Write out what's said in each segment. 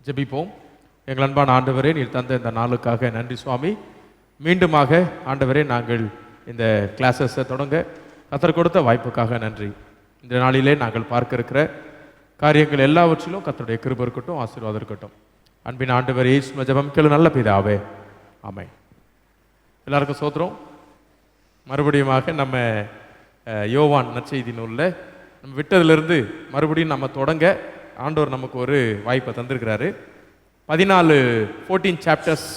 ஜெபிப்போம். எங்கள் அன்பான ஆண்டவரே, நீர் தந்த இந்த நாளுக்காக நன்றி சுவாமி. மீண்டுமாக ஆண்டவரே, நாங்கள் இந்த கிளாஸஸை தொடங்க கர்த்தர் கொடுத்த வாய்ப்புக்காக நன்றி. இந்த நாளிலே நாங்கள் பார்க்க இருக்கிற காரியங்கள் எல்லாவற்றிலும் கர்த்தருடைய கிருபை இருக்கட்டும், ஆசீர்வாதம் இருக்கட்டும். அன்பின் ஆண்டவரே, இயேசுவின் ஜெபம் கேளு நல்ல பிதாவே, ஆமென். எல்லாருக்கும் சோத்திரம். மறுபடியுமாக நம்ம யோவான் நற்செய்தி நூலில் நம்ம விட்டதிலிருந்து மறுபடியும் நம்ம தொடங்க ஆண்டவர் நமக்கு ஒரு வாய்ப்பை தந்திருக்கிறாரு. 14 chapters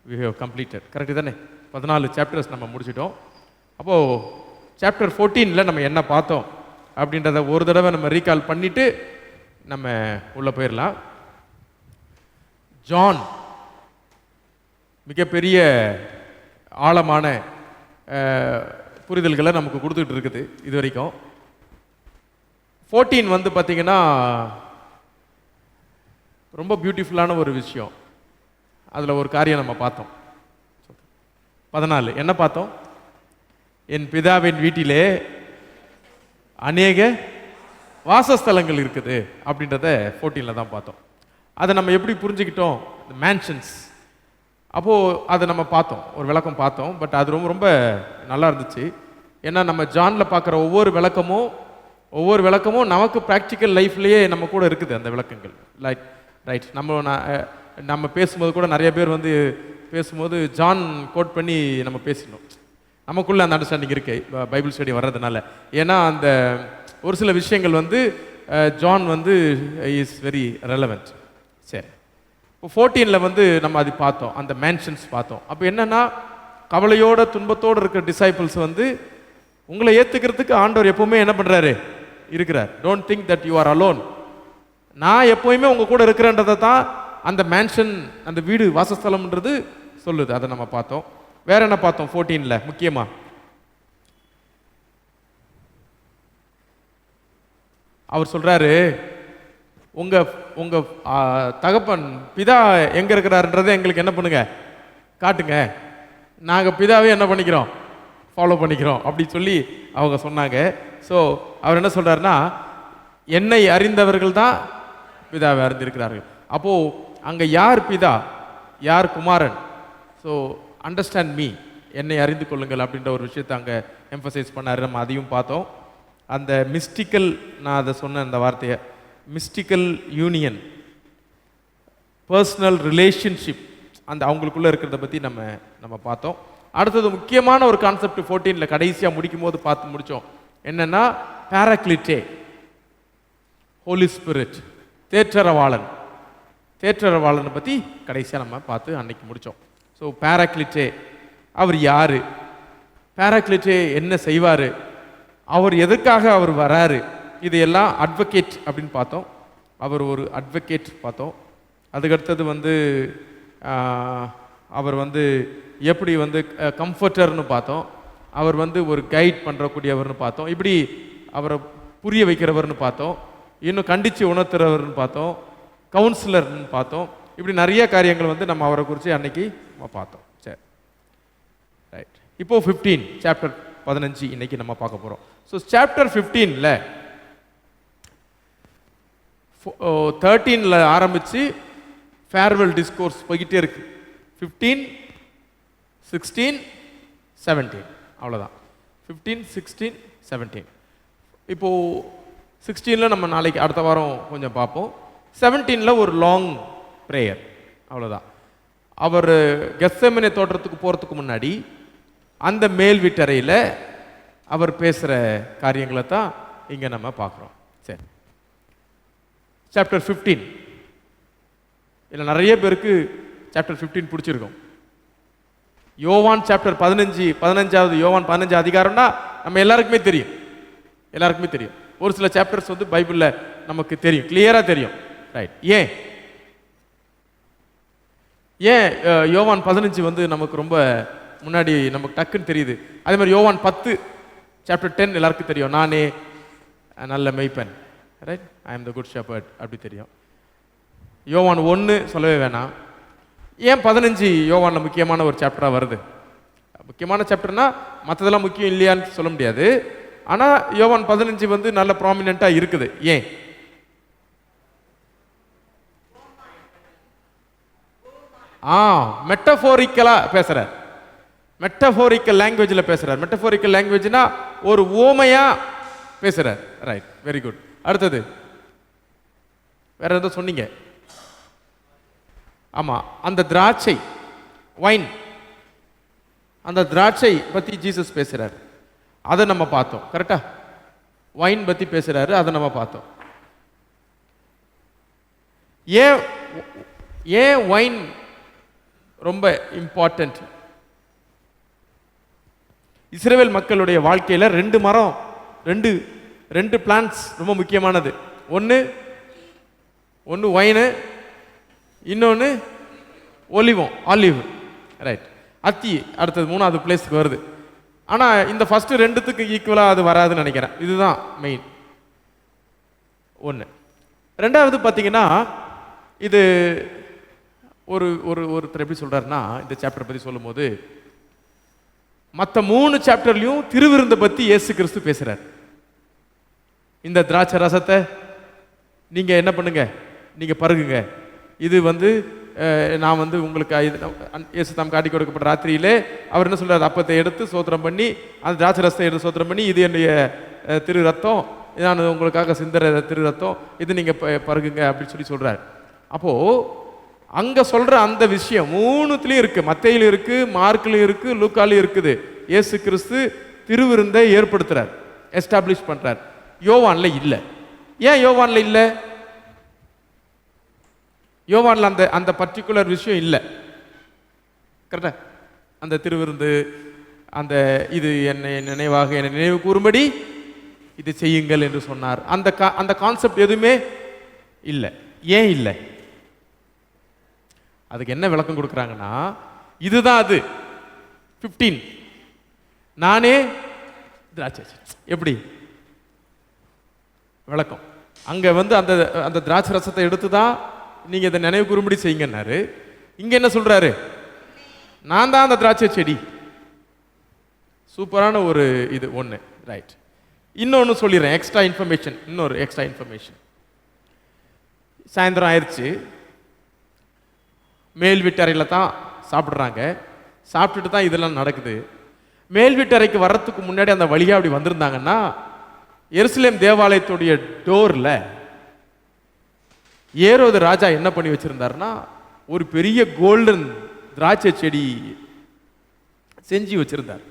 we have completed. Correct தானே? 14 சாப்டர்ஸ் நம்ம முடிச்சிட்டோம். அப்போது சாப்டர் 14ல் நம்ம என்ன பார்த்தோம் அப்படின்றத ஒரு தடவை நம்ம ரீகால் பண்ணிவிட்டு நம்ம உள்ளே போயிடலாம். ஜான் மிகப்பெரிய ஆழமான புரிதல்களை நமக்கு கொடுத்துட்டு இருக்குது இது வரைக்கும். 14 வந்து பார்த்திங்கன்னா ரொம்ப பியூட்டிஃபுல்லான ஒரு விஷயம். அதில் ஒரு காரியம் நம்ம பார்த்தோம். 14 என்ன பார்த்தோம்? என் பிதாவின் வீட்டிலே அநேக வாசஸ்தலங்கள் இருக்குது அப்படின்றத 14ல் தான் பார்த்தோம். அதை நம்ம எப்படி புரிஞ்சுக்கிட்டோம்? மேன்ஷன்ஸ். அப்போது அதை நம்ம பார்த்தோம், ஒரு விளக்கம் பார்த்தோம். பட் அது ரொம்ப ரொம்ப நல்லா இருந்துச்சு. ஏன்னா நம்ம ஜானில் பார்க்குற ஒவ்வொரு விளக்கமும் நமக்கு ப்ராக்டிக்கல் லைஃப்லேயே நம்ம கூட இருக்குது அந்த விளக்கங்கள். ரைட். நம்ம பேசும்போது கூட நிறைய பேர் வந்து பேசும்போது ஜான் கோட் பண்ணி நம்ம பேசணும். நமக்குள்ளே அந்த அண்டர்ஸ்டாண்டிங் இருக்கு பைபிள் ஸ்டடி வர்றதுனால. ஏன்னா அந்த ஒரு சில விஷயங்கள் வந்து ஜான் வந்து இஸ் வெரி ரெலவெண்ட். சரி, இப்போ 14ல் வந்து நம்ம அது பார்த்தோம், அந்த மேன்ஷன்ஸ் பார்த்தோம். அப்போ என்னென்னா, கவலையோட துன்பத்தோடு இருக்கிற டிசைபிள்ஸ் வந்து உங்களை ஏற்றுக்கிறதுக்கு ஆண்டவர் எப்போவுமே என்ன பண்ணுறாரு? இருக்கிறார். Don't think that you are alone. நான் எப்போயுமே உங்கள் கூட இருக்கிறேன்றதை தான் அந்த மேன்ஷன், அந்த வீடு வாசஸ்தலம்ன்றது சொல்லுது. அதை நம்ம பார்த்தோம். வேற என்ன பார்த்தோம் 14ல்? முக்கியமாக அவர் சொல்கிறாரு, உங்கள் தகப்பன் பிதா எங்கே இருக்கிறாருன்றதை எங்களுக்கு என்ன பண்ணுங்க, காட்டுங்க. நாங்கள் பிதாவே என்ன பண்ணிக்கிறோம், ஃபாலோ பண்ணிக்கிறோம் அப்படி சொல்லி அவங்க சொன்னாங்க. ஸோ அவர் என்ன சொல்கிறாருன்னா, என்னை அறிந்தவர்கள் தான் பிதாவை அறிந்திருக்கிறார்கள். அப்போது அங்கே யார் பிதா, யார் குமாரன்? ஸோ அண்டர்ஸ்டாண்ட் மீ, என்னை அறிந்து கொள்ளுங்கள் அப்படின்ற ஒரு விஷயத்தை அங்கே எம்ஃபசைஸ் பண்ணார். நம்ம அதையும் பார்த்தோம். அந்த மிஸ்டிக்கல், நான் அதை சொன்ன அந்த வார்த்தையை, மிஸ்டிக்கல் யூனியன், பர்சனல் ரிலேஷன்ஷிப், அந்த அவங்களுக்குள்ளே இருக்கிறத பற்றி நம்ம பார்த்தோம். அடுத்தது முக்கியமான ஒரு கான்செப்ட் 14ல் கடைசியாக முடிக்கும் போது பார்த்து முடித்தோம். என்னென்னா, பாராக்ளிட்டே, ஹோலி ஸ்பிரிட், தேற்றரவாளனை பற்றி கடைசியாக நம்ம பார்த்து அன்னைக்கு முடித்தோம். ஸோ பாராக்ளிட்டே அவர் யார், பாராக்ளிட்டே என்ன செய்வார், அவர் எதற்காக அவர் வராரு, இதையெல்லாம் அட்வொகேட் அப்படின்னு பார்த்தோம். அவர் ஒரு அட்வொகேட் பார்த்தோம். அதுக்கடுத்தது வந்து அவர் வந்து எப்படி வந்து கம்ஃபர்டர்னு பார்த்தோம். அவர் வந்து ஒரு கைட் பண்ணுறக்கூடியவர்னு பார்த்தோம். இப்படி அவரை புரிய வைக்கிறவர்னு பார்த்தோம். இன்னும் கண்டித்து உணர்த்துறவர்னு பார்த்தோம். கவுன்சிலர்னு பார்த்தோம். இப்படி நிறைய காரியங்கள் வந்து நம்ம அவரை குறித்து அன்னைக்கு நம்ம பார்த்தோம். சரி, ரைட். இப்போது 15 சாப்டர் 15 இன்னைக்கு நம்ம பார்க்க போகிறோம். ஸோ சாப்டர் 15ல் 13ல் ஆரம்பித்து ஃபேர்வெல் டிஸ்கோர்ஸ் போய்கிட்டே இருக்கு. 15, 16, 17 அவ்வளோதான். 15, 16, 17. இப்போது 16ல் நம்ம நாளைக்கு அடுத்த வாரம் கொஞ்சம் பார்ப்போம். 17ல் ஒரு லாங் ப்ரேயர், அவ்வளோதான். அவர் கெத்செமனே தோட்டத்துக்கு போகிறதுக்கு முன்னாடி அந்த மேல் வீட்டறையில் அவர் பேசுகிற காரியங்களை தான் இங்கே நம்ம பார்க்குறோம். சரி, சாப்டர் 15 இதில் நிறைய பேருக்கு சாப்டர் 15 பிடிச்சிருக்கும். யோவான் சாப்டர் 15வது யோவான் 15 அதிகாரம்னா நம்ம எல்லாருக்குமே தெரியும். ஒரு சில சாப்டர்ஸ் வந்து பைபிளில் நமக்கு தெரியும், கிளியராக தெரியும். ரைட். ஏன் யோவான் 15 வந்து நமக்கு ரொம்ப முன்னாடி நமக்கு டக்குன்னு தெரியுது. அதே மாதிரி யோவான் 10 சாப்டர் 10 எல்லாருக்கும் தெரியும். நானே நல்ல மெய்ப்பன், right, I am the good shepherd அப்படி தெரியும். யோவான் 1 சொல்லவே வேணாம். ஏன் 15 யோவானில் முக்கியமான ஒரு சாப்டராக வருது? முக்கியமான சாப்டர்னா மற்றதெல்லாம் முக்கியம் இல்லையான்னு சொல்ல முடியாது. ஆனால் யோவான் 15 வந்து நல்ல ப்ராமினெண்ட்டாக இருக்குது. ஏன்? மெட்டஃபோரிக்கலா பேசுறார், மெட்டஃபோரிக்கல் லாங்குவேஜில் பேசுறார். மெட்டஃபோரிக்கல் லாங்குவேஜ்னா ஒரு ஓமையா பேசுறார். Right, very good. அடுத்தது வேற ஏதோ சொன்னீங்க. ஆமா, அந்த திராட்சை வைன், அந்த திராட்சை பத்தி ஜீசஸ் பேசுறார், அதை நம்ம பார்த்தோம். கரெக்டா? வைன் பத்தி பேசுறாரு, அதை நம்ம பார்த்தோம். ஏன் வைன் ரொம்ப இம்பார்ட்டன்ட்? இஸ்ரவேல் மக்களுடைய வாழ்க்கையில ரெண்டு மரம், ரெண்டு பிளான்ட்ஸ் ரொம்ப முக்கியமானது. ஒன்று வைனு, இன்னொன்று ஆலிவ். ரைட், அத்தி அடுத்தது மூணாவது பிளேஸ்க்கு வருது. ஆனால் இந்த ஃபர்ஸ்ட் ரெண்டுத்துக்கு ஈக்குவலாக அது வராதுன்னு நினைக்கிறேன். இதுதான் மெயின் ஒன்று. ரெண்டாவது பார்த்தீங்கன்னா, இது ஒருத்தர் எப்படி சொல்றாருன்னா, இந்த சாப்டர் பற்றி சொல்லும் போது மற்ற 3 சாப்டர்லையும் திருவிருந்தை பற்றி இயேசு கிறிஸ்து பேசுறார். இந்த திராட்சை ரசத்தை நீங்க என்ன பண்ணுங்க, நீங்க பருகுங்க. இது நான் உங்களுக்கு இயேசு தாம் காட்டி கொடுக்கப்பட்ட ராத்திரியிலே அவர் என்ன சொல்றாரு, அப்பத்தை எடுத்து சோத்திரம் பண்ணி, அந்த திராட்சை ரசத்தை எடுத்து சோத்திரம் பண்ணி, இது என்னுடைய திரு ரத்தம், நான் உங்களுக்காக சிந்தர திரு ரத்தம், இது நீங்க பருகுங்க அப்படின்னு சொல்றாரு. அப்போ அங்க சொல்ற அந்த விஷயம் 3த்துலயும் இருக்கு. மத்தேயிலும் இருக்கு, மார்க்லயும் இருக்கு, லூக்காலயும் இருக்குது. இயேசு கிறிஸ்து திருவிருந்தை ஏற்படுத்துறார், எஸ்டாப்ளிஷ் பண்றார். யோவான்ல இல்ல. ஏன் யோவான்ல இல்ல? யோவான்ல அந்த பர்டிகுலர் விஷயம் இல்லை. கரெக்டா? அந்த திருவிருந்து, அந்த இது என்னை நினைவாக என்னை நினைவு கூறும்படி இது செய்யுங்கள் என்று சொன்னார். அந்த கான்செப்ட் எதுவுமே இல்லை. ஏன் இல்லை? அதுக்கு என்ன விளக்கம் கொடுக்குறாங்கன்னா, இதுதான் அது 15 நானே திராட்சை. எப்படி விளக்கம்? அங்க அந்த திராட்சை ரசத்தை எடுத்துதான் நீங்க இதை நினைவு கூறும்படி செய்யுங்கன்னாரு. இங்க என்ன சொல்றாரு? நான் தான் அந்த திராட்சை செடி. சூப்பரான ஒரு இது ஒன்று. ரைட், இன்னொன்று சொல்லிடுறேன், எக்ஸ்ட்ரா இன்ஃபர்மேஷன். இன்னொரு எக்ஸ்ட்ரா இன்ஃபர்மேஷன். சாயந்தரம் ஆயிடுச்சு, மேல் வீட்டறையில் தான் சாப்பிட்றாங்க. சாப்பிட்டுட்டு தான் இதெல்லாம் நடக்குது. மேல் வீட்டறைக்கு வர்றதுக்கு முன்னாடி அந்த வழியாக அப்படி வந்திருந்தாங்கன்னா, எருசலேம் தேவாலயத்துடைய டோர்ல ஏரோது ராஜா என்ன பண்ணி வச்சிருந்தாருன்னா, ஒரு பெரிய கோல்டன் திராட்சை செடி செஞ்சு வச்சிருந்தார்.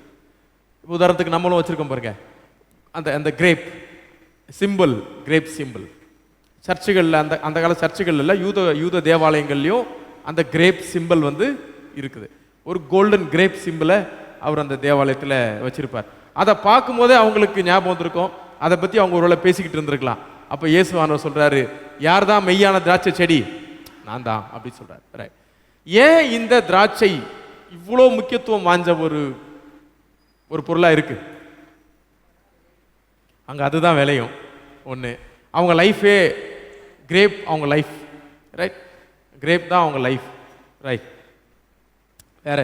உதாரணத்துக்கு நம்மளும் வச்சிருக்கோம் பாருங்க, அந்த கிரேப் சிம்பிள், கிரேப் சிம்பிள் சர்ச்சுகளில், அந்த கால சர்ச்சுகள்ல யூத தேவாலயங்கள்லையும் அந்த கிரேப் சிம்பிள் இருக்குது. ஒரு கோல்டன் கிரேப் சிம்பிளை அவர் அந்த தேவாலயத்தில் வச்சிருப்பார். அதை பார்க்கும் போதே அவங்களுக்கு ஞாபகம் வந்திருக்கும். அதை பற்றி அவங்க ஒருவேளை பேசிக்கிட்டு இருந்திருக்கலாம். அப்போ இயேசுவானவர் சொல்றாரு, யார் தான் மெய்யான திராட்சை செடி? நான் தான் அப்படின்னு சொல்றாரு. ரைட். ஏன் இந்த திராட்சை இவ்வளோ முக்கியத்துவம் வாய்ந்த ஒரு பொருளா இருக்கு? அங்க அதுதான் விளையும். ஒன்று, அவங்க லைஃபே கிரேப், அவங்க லைஃப். ரைட், கிரேப் தான் அவங்க லைஃப். ரைட். வேற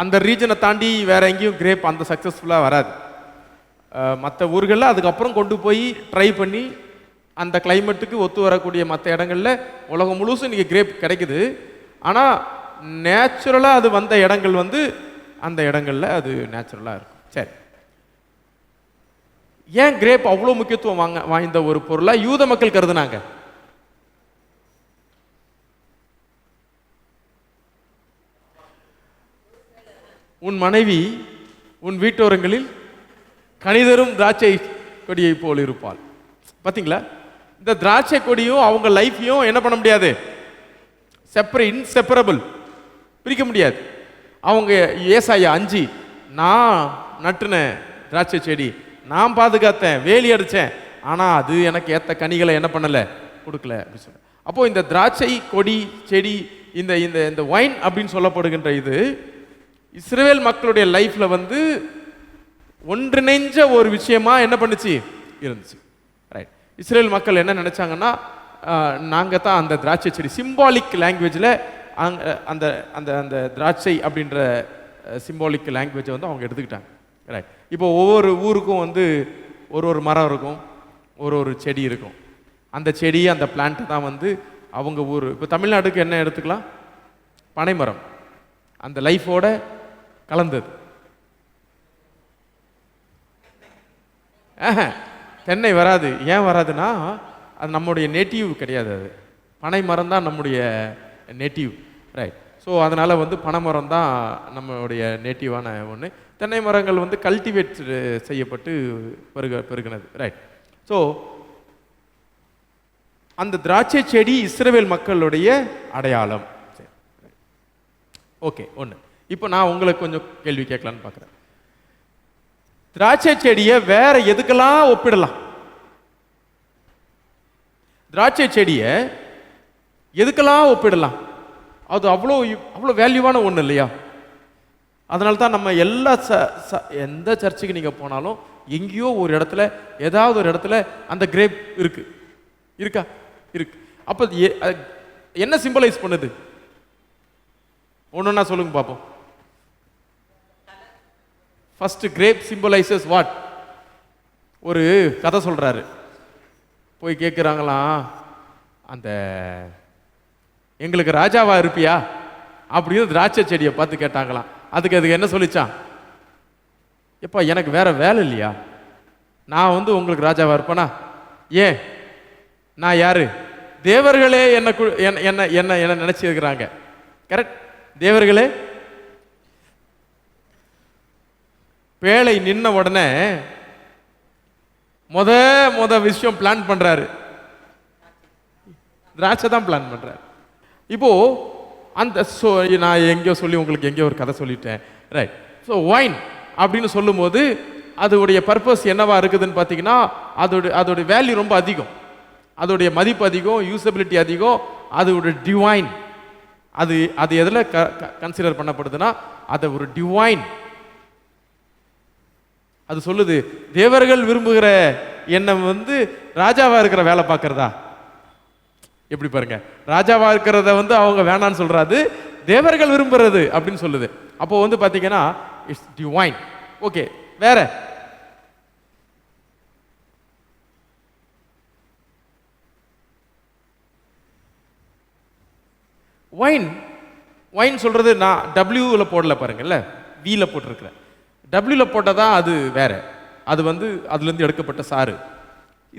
அந்த ரீஜனை தாண்டி வேற எங்கேயும் கிரேப் அந்த சக்ஸஸ்ஃபுல்லாக வராது. மற்ற ஊர்களில் அதுக்கப்புறம் கொண்டு போய் ட்ரை பண்ணி அந்த கிளைமேட்டுக்கு ஒத்து வரக்கூடிய மற்ற இடங்களில் உலகம் முழுசும் இன்றைக்கி கிரேப் கிடைக்குது. ஆனால் நேச்சுரலாக அது வந்த இடங்கள் அந்த இடங்களில் அது நேச்சுரலாக இருக்கும். சரி, ஏன் கிரேப் அவ்வளோ முக்கியத்துவம் வாய்ந்த ஒரு பொருளாக யூத மக்கள் கருதுனாங்க? உன் மனைவி உன் வீட்டோரங்களில் கனிதரும் திராட்சை கொடியை போல் இருப்பாள். பார்த்தீங்களா? இந்த திராட்சை கொடியும் அவங்க லைஃப்பையும் என்ன பண்ண முடியாது, இன்செப்பரபிள், பிரிக்க முடியாது. அவங்க ஏசாயா 5, நான் நட்டுன திராட்சை செடி, நான் பாதுகாத்தேன், வேலி அடித்தேன், ஆனால் அது எனக்கு ஏற்ற கனிகளை என்ன பண்ணலை, கொடுக்கல அப்படின்னு சொல்ல. அப்போ இந்த திராட்சை கொடி செடி, இந்த இந்த வைன் அப்படின்னு சொல்லப்படுகின்ற இது இஸ்ரவேல் மக்களுடைய லைஃப்ல ஒன்றிணைஞ்ச ஒரு விஷயமா என்ன பண்ணுச்சு, இருந்துச்சு. ரைட். இஸ்ரேல் மக்கள் என்ன நினைச்சாங்கன்னா, நாங்கள் தான் அந்த திராட்சை செடி. சிம்பாலிக் லாங்குவேஜில் அந்த அந்த அந்த திராட்சை அப்படின்ற சிம்பாலிக் லாங்குவேஜை அவங்க எடுத்துக்கிட்டாங்க. ரைட். இப்போ ஒவ்வொரு ஊருக்கும் ஒரு மரம் இருக்கும், ஒரு செடி இருக்கும். அந்த செடி, அந்த பிளான்ட் தான் அவங்க ஊர். இப்போ தமிழ்நாட்டுக்கு என்ன எடுத்துக்கலாம், பனைமரம் அந்த லைஃபோட கலந்தது. தென்னை வராது. ஏன் வராதுன்னா அது நம்முடைய நேட்டிவ் கிடையாது. அது பனை மரம் தான் நம்முடைய நேட்டிவ், ரைட்? ஸோ அதனால் வந்து பனைமரம் தான் நம்மளுடைய நேட்டிவான ஒன்று. தென்னை மரங்கள் வந்து கல்டிவேட் செய்யப்பட்டு பெருகினது, ரைட்? ஸோ அந்த திராட்சை செடி இஸ்ரவேல் மக்களுடைய அடையாளம். ஓகே, ஒன்று. இப்போ நான் உங்களுக்கு கொஞ்சம் கேள்வி கேட்கலான்னு பார்க்குறேன். திராட்சை செடியை வேற எதுக்கெல்லாம் ஒப்பிடலாம்? திராட்சை செடியை எதுக்கெல்லாம் ஒப்பிடலாம்? அது அவ்வளோ அவ்வளோ வேல்யூவான ஒன்று இல்லையா? அதனால தான் நம்ம எல்லா எந்த சர்ச்சுக்கு நீங்கள் போனாலும் எங்கேயோ ஒரு இடத்துல ஏதாவது ஒரு இடத்துல அந்த கிரேப் இருக்கு. இருக்கா? இருக்கு. அப்போ என்ன சிம்பலைஸ் பண்ணுது? ஒன்றுன்னா சொல்லுங்க பார்ப்போம். First grape symbolises what? ஒரு கதை சொல்றாரு. போய் கேட்குறாங்களாம், அந்த எங்களுக்கு ராஜாவா இருப்பியா அப்படின்னு திராட்சை செடியை பார்த்து கேட்டாங்களாம். அதுக்கு என்ன சொல்லிச்சான்? எப்பா எனக்கு வேற வேலை இல்லையா? நான் வந்து உங்களுக்கு ராஜாவா இருப்பேனா? ஏன், நான் யாரு? தேவர்களே என்ன என்ன என்ன என்ன நினைச்சிருக்கிறாங்க. கரெக்ட்? தேவர்களே. பேழை நின்ன உடனே முத விஷயம் பிளான் பண்றாரு, திராட்சை தான் பிளான் பண்றாரு. இப்போ அந்த நான் எங்கேயோ சொல்லி உங்களுக்கு எங்கேயோ ஒரு கதை சொல்லிட்டேன், ரைட்? ஸோ ஒயின் அப்படின்னு சொல்லும்போது அதோடைய பர்பஸ் என்னவா இருக்குதுன்னு பார்த்தீங்கன்னா, அதோடைய வேல்யூ ரொம்ப அதிகம், அதோடைய மதிப்பு அதிகம், யூசபிலிட்டி அதிகம், அதோட டிவைன். அது எதில் கன்சிடர் பண்ணப்படுதுன்னா, அது ஒரு டிவைன். அது சொல்லுது, தேவர்கள் விரும்புகிற எண்ணம் வந்து ராஜாவா இருக்கிற வேலை பார்க்கறதா? எப்படி பாருங்க, ராஜாவா இருக்கிறத வந்து அவங்க வேணான்னு சொல்றாது, தேவர்கள் விரும்புறது அப்படின்னு சொல்லுது. அப்போ வந்து பாத்தீங்கன்னா இட்ஸ் டிவைன். ஓகே, வேற ஒயின் சொல்றது நான் டபிள்யூல போடல பாருங்கல்ல, வீல போட்டிருக்கிறேன். டபிள்யூல போட்டதான் அது வேற, அது வந்து அதுல இருந்து எடுக்கப்பட்ட சாறு.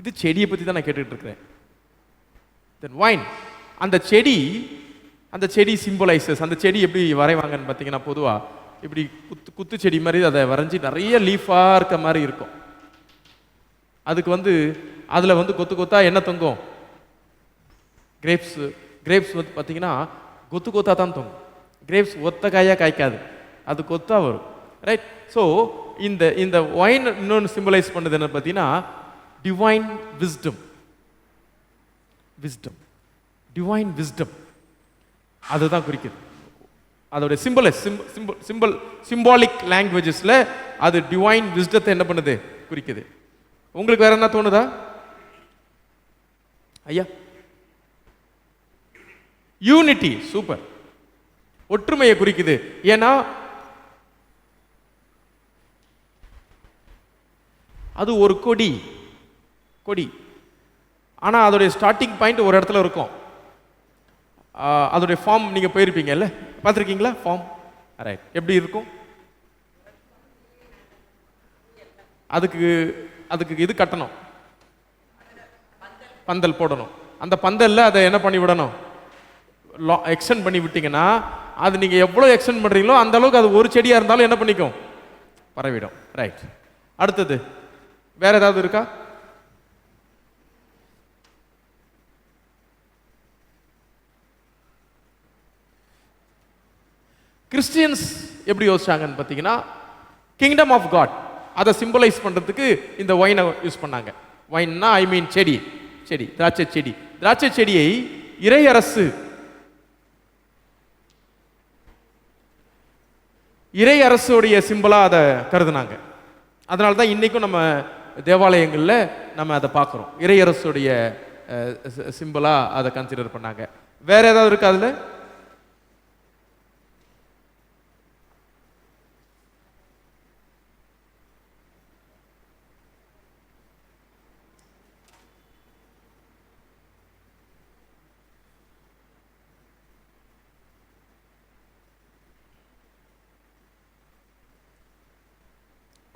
இது செடியை பத்தி தான் நான் கேட்டுட்டு இருக்கிறேன். ஒயின் அந்த செடி சிம்பலைசஸ். அந்த செடி எப்படி வரைவாங்கன்னு பார்த்தீங்கன்னா, பொதுவா இப்படி குத்து செடி மாதிரி அதை வரைஞ்சி நிறைய லீஃபா இருக்க மாதிரி இருக்கும். அதுக்கு வந்து அதுல வந்து கொத்து கொத்தா என்ன தொங்கும்? கிரேப்ஸ் வந்து பார்த்தீங்கன்னா கொத்து கொத்தா தான் தொங்கும். கிரேப்ஸ் ஒத்த காயா காய்க்காது, அது கொத்தா வரும், ரைட்? ஸோ இந்த ஒயின் இன்னொன்று சிம்பலைஸ் பண்ணுது என்ன பார்த்தீங்கன்னா, டிவைன் விஸ்டம். டிவைன் விஸ்டம் அதுதான் குறிக்குது. அதோட சிம்பாலிக் லாங்குவேஜஸ்ல அது டிவைன் விஸ்டத்தை என்ன பண்ணுது? குறிக்குது. உங்களுக்கு வேற என்ன தோணுதா ஐயா? Unity, super. ஒற்றுமையை குறிக்குது. ஏன்னா அது ஒரு கொடி, ஆனா அதோடைய ஸ்டார்டிங் பாயிண்ட் ஒரு இடத்துல இருக்கும். அதோடைய ஃபார்ம் நீங்க போயிருப்பீங்கல்ல, பார்த்துருக்கீங்களா? ஃபார்ம் ரைட் எப்படி இருக்கும்? அதுக்கு இது கட்டணும், பந்தல் போடணும். அந்த பந்தல்ல அதை என்ன பண்ணி விடணும்? எக்ஸ்டெண்ட் பண்ணி விட்டீங்கன்னா, அது நீங்க எவ்வளவு எக்ஸ்டெண்ட் பண்றீங்களோ அந்த அளவுக்கு அது ஒரு செடியா இருந்தாலும் என்ன பண்ணிக்கும்? பரவிடும், ரைட்? அடுத்தது வேற ஏதாவது இருக்கா? கிறிஸ்டியன்ஸ் எப்படி யோசிச்சாங்கன்னு பார்த்தீங்கன்னா, கிங்டம் ஆஃப் காட் அதை சிம்பலைஸ் பண்றதுக்கு இந்த ஒயினை யூஸ் பண்ணாங்க. ஒயின்னா ஐ மீன் செடி, திராட்சை செடியை இறை அரசுடைய சிம்பலா அதை கருதுனாங்க. அதனால தான் இன்னைக்கும் நம்ம தேவாலயங்களில் நம்ம அதை பார்க்குறோம், இறை அரசுடைய சிம்பலா அதை கன்சிடர் பண்ணாங்க. வேற ஏதாவது இருக்கா அதுல?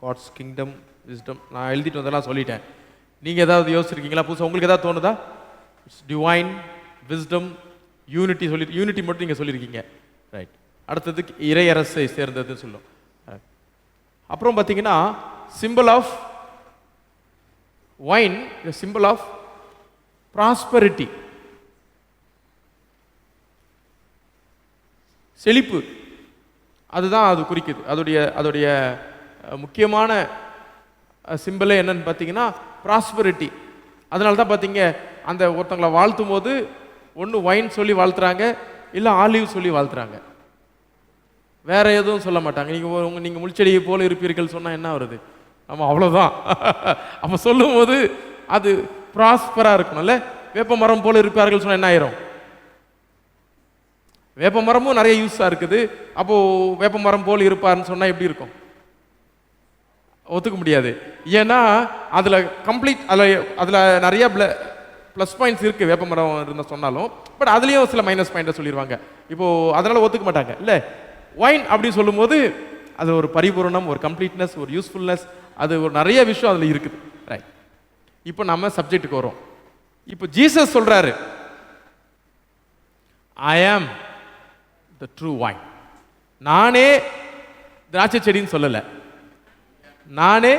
God's kingdom wisdom. நான் எழுதிட்டு வந்தெல்லாம் சொல்லிட்டேன். நீங்கள் ஏதாவது யோசிச்சிருக்கீங்களா புதுசாக? உங்களுக்கு ஏதாவது தோணுதா? It's divine wisdom unity unity மட்டும் நீங்கள் சொல்லியிருக்கீங்க. ரைட். அடுத்ததுக்கு இறையரசை சேர்ந்ததுன்னு சொல்லும். அப்புறம் பார்த்தீங்கன்னா symbol of vine, symbol of prosperity, செழிப்பு, அதுதான் அது குறிக்குது. அதோடைய முக்கியமான சிம்பிளே என்னன்னு பார்த்தீங்கன்னா ப்ராஸ்பரிட்டி. அதனால தான் பார்த்தீங்க அந்த ஒருத்தங்களை வாழ்த்தும் போது ஒன்று வைன் சொல்லி வாழ்த்துறாங்க, இல்லை ஆலிவ் சொல்லி வாழ்த்துறாங்க, வேற எதுவும் சொல்ல மாட்டாங்க. நீங்கள் முள்செடியை போல இருப்பீர்கள் சொன்னால் என்ன வருது? ஆமாம், அவ்வளோதான். அப்போ சொல்லும் போது அது ப்ராஸ்பராக இருக்கணும்ல. வேப்ப மரம் போல இருப்பார்கள் சொன்னால் என்ன ஆயிரும்? வேப்ப மரமும் நிறைய யூஸாக இருக்குது. அப்போது வேப்ப மரம் போல் இருப்பார்னு சொன்னால் எப்படி இருக்கும்? ஒத்துக்க முடியாது. ஏன்னா அதில் கம்ப்ளீட் அதில் நிறைய ப்ளஸ் பாயிண்ட்ஸ் இருக்குது வேப்ப மரம் இருந்தால் சொன்னாலும். பட் அதுலேயும் சில மைனஸ் பாயிண்ட்டை சொல்லிடுவாங்க. இப்போது அதனால் ஒத்துக்க மாட்டாங்க. இல்லை, வைன் அப்படின்னு சொல்லும்போது அது ஒரு பரிபூரணம், ஒரு கம்ப்ளீட்னஸ், ஒரு யூஸ்ஃபுல்னஸ், அது ஒரு நிறைய விஷயம் அதில் இருக்குது. ரைட். இப்போ நம்ம சப்ஜெக்டுக்கு வரோம். இப்போ ஜீசஸ் சொல்கிறாரு, ஐ ஆம் த ட்ரூ வைன். நானே திராட்சை செடின்னு சொல்லலை, நானே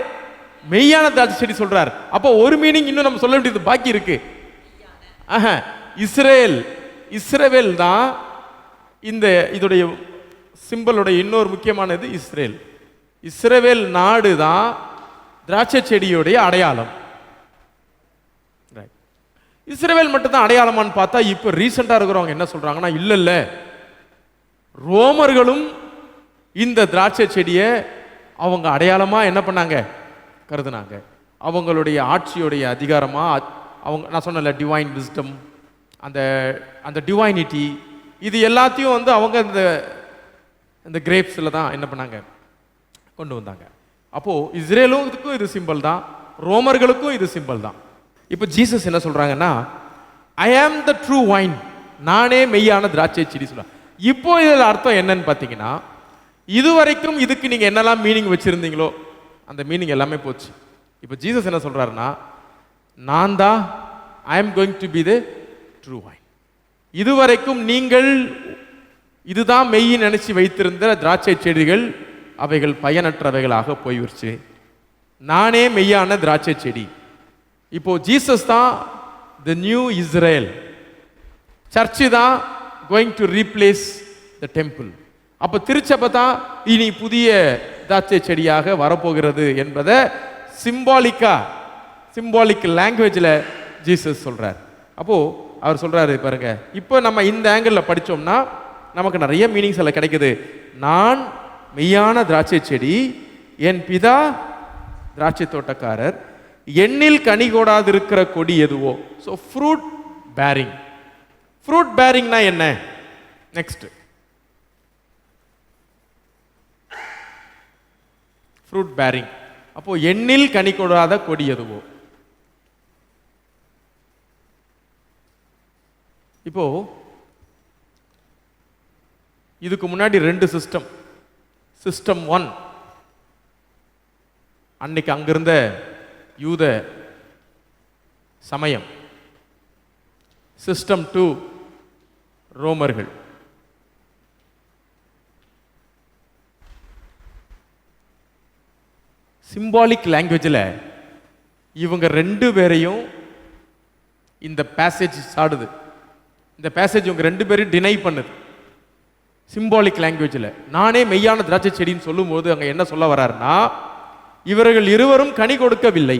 மெய்யான திராட்சை செடி சொல்றார். அப்போ ஒரு மீனிங் இன்னும் நம்ம சொல்ல வேண்டியது பாக்கி இருக்கு. இஸ்ரவேல் தான் இதோடைய சிம்பலுடைய இன்னொரு முக்கியமானது. இஸ்ரவேல் நாடு தான் திராட்சை செடியுடைய அடையாளம். இஸ்ரவேல் மட்டும் தான் அடையாளமான்னு பார்த்தா இப்போ ரீசெண்டாக இருக்கிறவங்க என்ன சொல்றாங்கன்னா, இல்ல ரோமர்களும் இந்த திராட்சை செடியை அவங்க அடையாளமா என்ன பண்ணாங்க, கருதுனாங்க. அவங்களுடைய ஆட்சியுடைய அதிகாரமா அவங்க, நான் சொன்னல டிவைன் விஸ்டம், அந்த டிவைனிட்டி, இது எல்லாத்தையும் அவங்க இந்த கிரேப்ஸில் தான் என்ன பண்ணாங்க, கொண்டு வந்தாங்க. அப்போ இஸ்ரேலுக்கும் இது சிம்பிள் தான், ரோமர்களுக்கும் இது சிம்பிள் தான். இப்போ ஜீசஸ் என்ன சொல்றாங்கன்னா, ஐ ஆம் த ட்ரூ வைன், நானே மெய்யான திராட்சை செடி சொல்ல. இப்போ இதில் அர்த்தம் என்னன்னு பார்த்தீங்கன்னா, இதுவரைக்கும் இதுக்கு நீங்க என்னெல்லாம் மீனிங் வச்சிருந்தீங்களோ அந்த மீனிங் எல்லாமே போச்சு. இப்போ ஜீசஸ் என்ன சொல்றாருன்னா, நான் தான் I am going to be the true vine. இதுவரைக்கும் நீங்கள் இதுதான் மெய் நினைச்சு வைத்திருந்த திராட்சை செடிகள் அவைகள் பயனற்றவைகளாக போய்விடுச்சு. நானே மெய்யான திராட்சை செடி. இப்போ ஜீசஸ் தான் த நியூ இஸ்ரேல். சர்ச்சு தான் going to replace the temple. அப்போ திருச்சபை தான் இனி புதிய திராட்சை செடியாக வரப்போகிறது என்பதை சிம்பாலிக் லாங்குவேஜில் ஜீசஸ் சொல்றார். அப்போ அவர் சொல்றாரு பாருங்க, இப்போ நம்ம இந்த ஆங்கிளில் படித்தோம்னா நமக்கு நிறைய மீனிங்ஸ் எல்லாம் கிடைக்குது. நான் மெய்யான திராட்சை செடி, என் பிதா திராட்சை தோட்டக்காரர், எண்ணில் கனி கோடாதிருக்கிற கொடி எதுவோ. So fruit bearing. ஃப்ரூட் பேரிங்னா என்ன? Next, fruit bearing. அப்போ எண்ணில் கனி கொடாத கொடி எதுவோ. இப்போ இதுக்கு முன்னாடி ரெண்டு சிஸ்டம் 1 அன்னைக்கு அங்கிருந்த யூத சமயம், சிஸ்டம் 2 ரோமர்கள். சிம்பாலிக் லாங்குவேஜில் இவங்க ரெண்டு பேரையும் இந்த பேசேஜ் சாடுது. இந்த பேசேஜ் இவங்க ரெண்டு பேரையும் டினை பண்ணுது. சிம்பாலிக் லாங்குவேஜில் நானே மெய்யான திராட்சை செடின்னு சொல்லும் போது அங்கே என்ன சொல்ல வர்றாருன்னா, இவர்கள் இருவரும் கனி கொடுக்கவில்லை.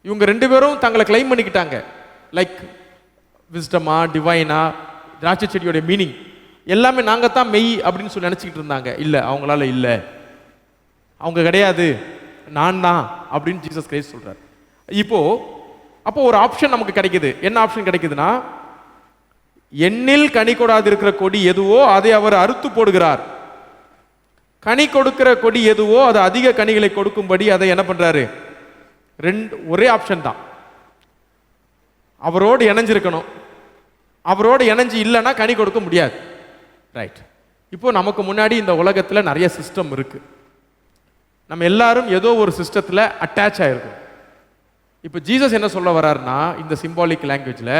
இவங்க ரெண்டு பேரும் தங்களை கிளைம் பண்ணிக்கிட்டாங்க. லைக் விஸ்டமா, டிவைனா, திராட்சை செடியோட மீனிங் எல்லாமே நாங்கள் தான் மெய் அப்படின்னு சொல்லி நினச்சிக்கிட்டு இருந்தாங்க. இல்லை, அவங்களால இல்லை, அவங்க கிடையாது, நான் தான் அப்படின்னு ஜீசஸ் கிரைஸ்ட் சொல்றார். அப்போ ஒரு ஆப்ஷன் நமக்கு கிடைக்குது. என்ன ஆப்ஷன் கிடைக்குதுன்னா, எண்ணில் கனி கொடாது இருக்கிற கொடி எதுவோ அதை அவர் அறுத்து போடுகிறார். கனி கொடுக்கிற கொடி எதுவோ அது அதிக கனிகளை கொடுக்கும்படி அதை என்ன பண்றாரு? ஒரே ஆப்ஷன் தான். அவரோடு இணைஞ்சிருக்கணும். அவரோடு இணைஞ்சு இல்லைன்னா கனி கொடுக்க முடியாது. ரைட். இப்போ நமக்கு முன்னாடி இந்த உலகத்தில் நிறைய சிஸ்டம் இருக்கு. நம்ம எல்லாரும் ஏதோ ஒரு சிஸ்டத்தில் அட்டாச் ஆயிருக்கும். இப்போ ஜீசஸ் என்ன சொல்ல வர்றாருன்னா இந்த சிம்பாலிக் லாங்குவேஜில்,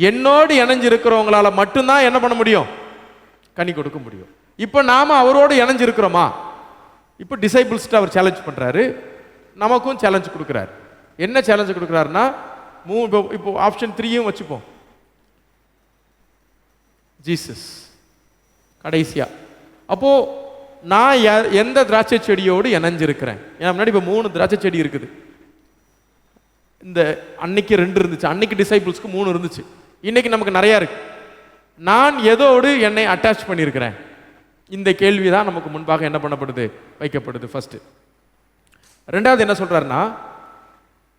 என்னோடு இணைஞ்சிருக்கிறவங்களால மட்டும்தான் என்ன பண்ண முடியும், கனி கொடுக்க முடியும். இப்போ நாம அவரோடு இணைஞ்சிருக்கிறோமா? இப்போ டிசைபிள்ஸ்ட்டு அவர் சேலஞ்ச் பண்ணுறாரு, நமக்கும் சேலஞ்ச் கொடுக்குறாரு. என்ன சேலஞ்ச் கொடுக்குறாருன்னா, இப்போ ஆப்ஷன் 3யும் வச்சுப்போம். ஜீசஸ் கடைசியா, அப்போ நான் எந்த திராட்சை செடியோடு இணைஞ்சிருக்கிறேன்? ஏன்னா முன்னாடி இப்போ 3 திராட்சை செடி இருக்குது. இந்த அன்னைக்கு 2 இருந்துச்சு, அன்னைக்கு டிசைபிள்ஸ்க்கு 3 இருந்துச்சு, இன்னைக்கு நமக்கு நிறையா இருக்கு. நான் எதோடு என்னை அட்டாச் பண்ணியிருக்கிறேன்? இந்த கேள்வி தான் நமக்கு முன்பாக என்ன பண்ணப்படுது, வைக்கப்படுது. ஃபர்ஸ்ட். ரெண்டாவது என்ன சொல்றாருன்னா,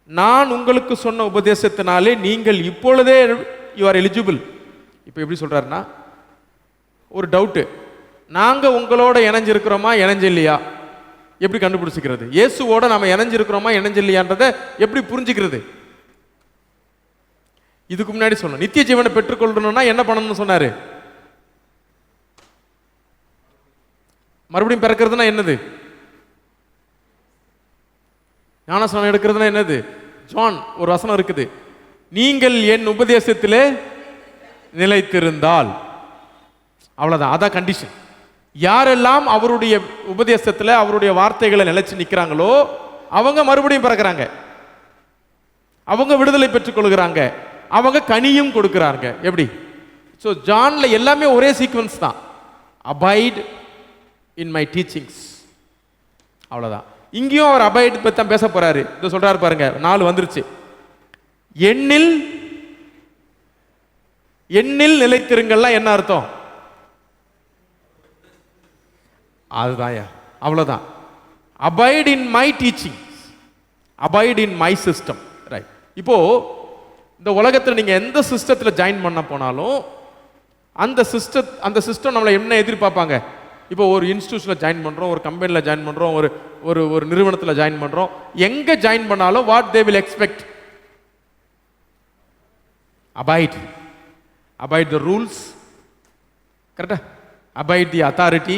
நான் உங்களுக்கு சொன்ன உபதேசத்தினாலே நீங்கள் இப்பொழுதே யூ ஆர் எலிஜிபிள். இப்போ எப்படி சொல்றாருன்னா, ஒரு டவுட்டு, நாங்க உங்களோட இணைஞ்சிருக்கிறோமா இணைஞ்சில்லையா எப்படி கண்டுபிடிச்சிக்கிறது? இயேசுவோட நாம இணைஞ்சிருக்கிறோமா இணைஞ்சில்லையான்றதை எப்படி புரிஞ்சுக்கிறது? இதுக்கு முன்னாடி சொன்னோம், நித்திய ஜீவனை பெற்றுக்கொள்ளணும்னா என்ன பண்ணணும்னு சொன்னாரு? மறுபடியும் பிறக்கிறதுனா என்னது? ஞானஸ்நானம் எடுக்கிறதுனா என்னது? ஜான் ஒரு வசனம் இருக்குது, நீங்கள் என் உபதேசத்திலே நிலைத்திருந்தால். அவ்வளவுதான், அதான் கண்டிஷன். யாரெல்லாம் அவருடைய உபதேசத்தில் அவருடைய வார்த்தைகளை நிலைச்சு நிற்கிறாங்களோ அவங்க மறுபடியும் பிறக்கிறாங்க, அவங்க விடுதலை பெற்றுக் கொள்கிறாங்க, அவங்க கனியும் கொடுக்கிறாங்க. எப்படி? ஸோ ஜான்ல எல்லாமே ஒரே சீக்வன்ஸ் தான், அபைட் இன் மை டீச்சிங்ஸ். அவ்வளோதான். இங்கேயும் அவர் அபைட் பற்றி தான் பேச போறாரு. இதை சொல்றாரு பாருங்க, 4 வந்துருச்சு. எண்ணில் எண்ணில் நிலைத்திருங்கள்லாம் என்ன அர்த்தம்? அதுதான், அவ்வளோதான். Abide in my teaching, abide in my system. Right. இப்போ இந்த உலகத்தில் நீங்க எந்த சிஸ்டத்தில் ஜாயின் பண்ண போனாலும் அந்த சிஸ்டம் நம்மளை என்ன எதிர்பார்ப்பாங்க? இப்போ ஒரு இன்ஸ்டிடியூஷனில் ஜாயின் பண்ணுறோம், ஒரு கம்பெனியில் ஜாயின் பண்ணுறோம், ஒரு ஒரு ஒரு நிறுவனத்தில் ஜாயின் பண்ணுறோம், எங்கே ஜாயின் பண்ணாலும் what they will expect? Abide. Abide the rules, கரெக்டா? Abide the authority.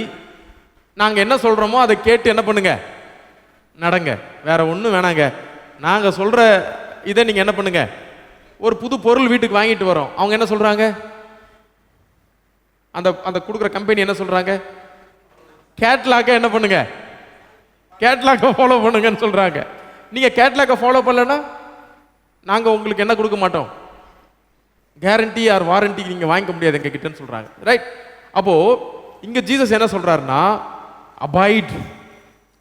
நாங்கள் என்ன சொல்கிறோமோ அதை கேட்டு என்ன பண்ணுங்க, நடங்க. வேற ஒன்றும் வேணாங்க. நாங்கள் சொல்கிற இதை நீங்கள் என்ன பண்ணுங்க. ஒரு புது பொருள் வீட்டுக்கு வாங்கிட்டு வரோம், அவங்க என்ன சொல்கிறாங்க? அந்த அந்த கொடுக்குற கம்பெனி என்ன சொல்கிறாங்க? கேட்லாக என்ன பண்ணுங்க, கேட்லாக ஃபாலோ பண்ணுங்கன்னு சொல்கிறாங்க. நீங்கள் கேட்லாக ஃபாலோ பண்ணலன்னா நாங்கள் உங்களுக்கு என்ன கொடுக்க மாட்டோம், கேரண்டி ஆர் வாரண்டி நீங்கள் வாங்கிக்க முடியாது எங்க கிட்டன்னு சொல்கிறாங்க. ரைட். அப்போது இங்கே ஜீசஸ் என்ன சொல்கிறாருன்னா, அபைட்,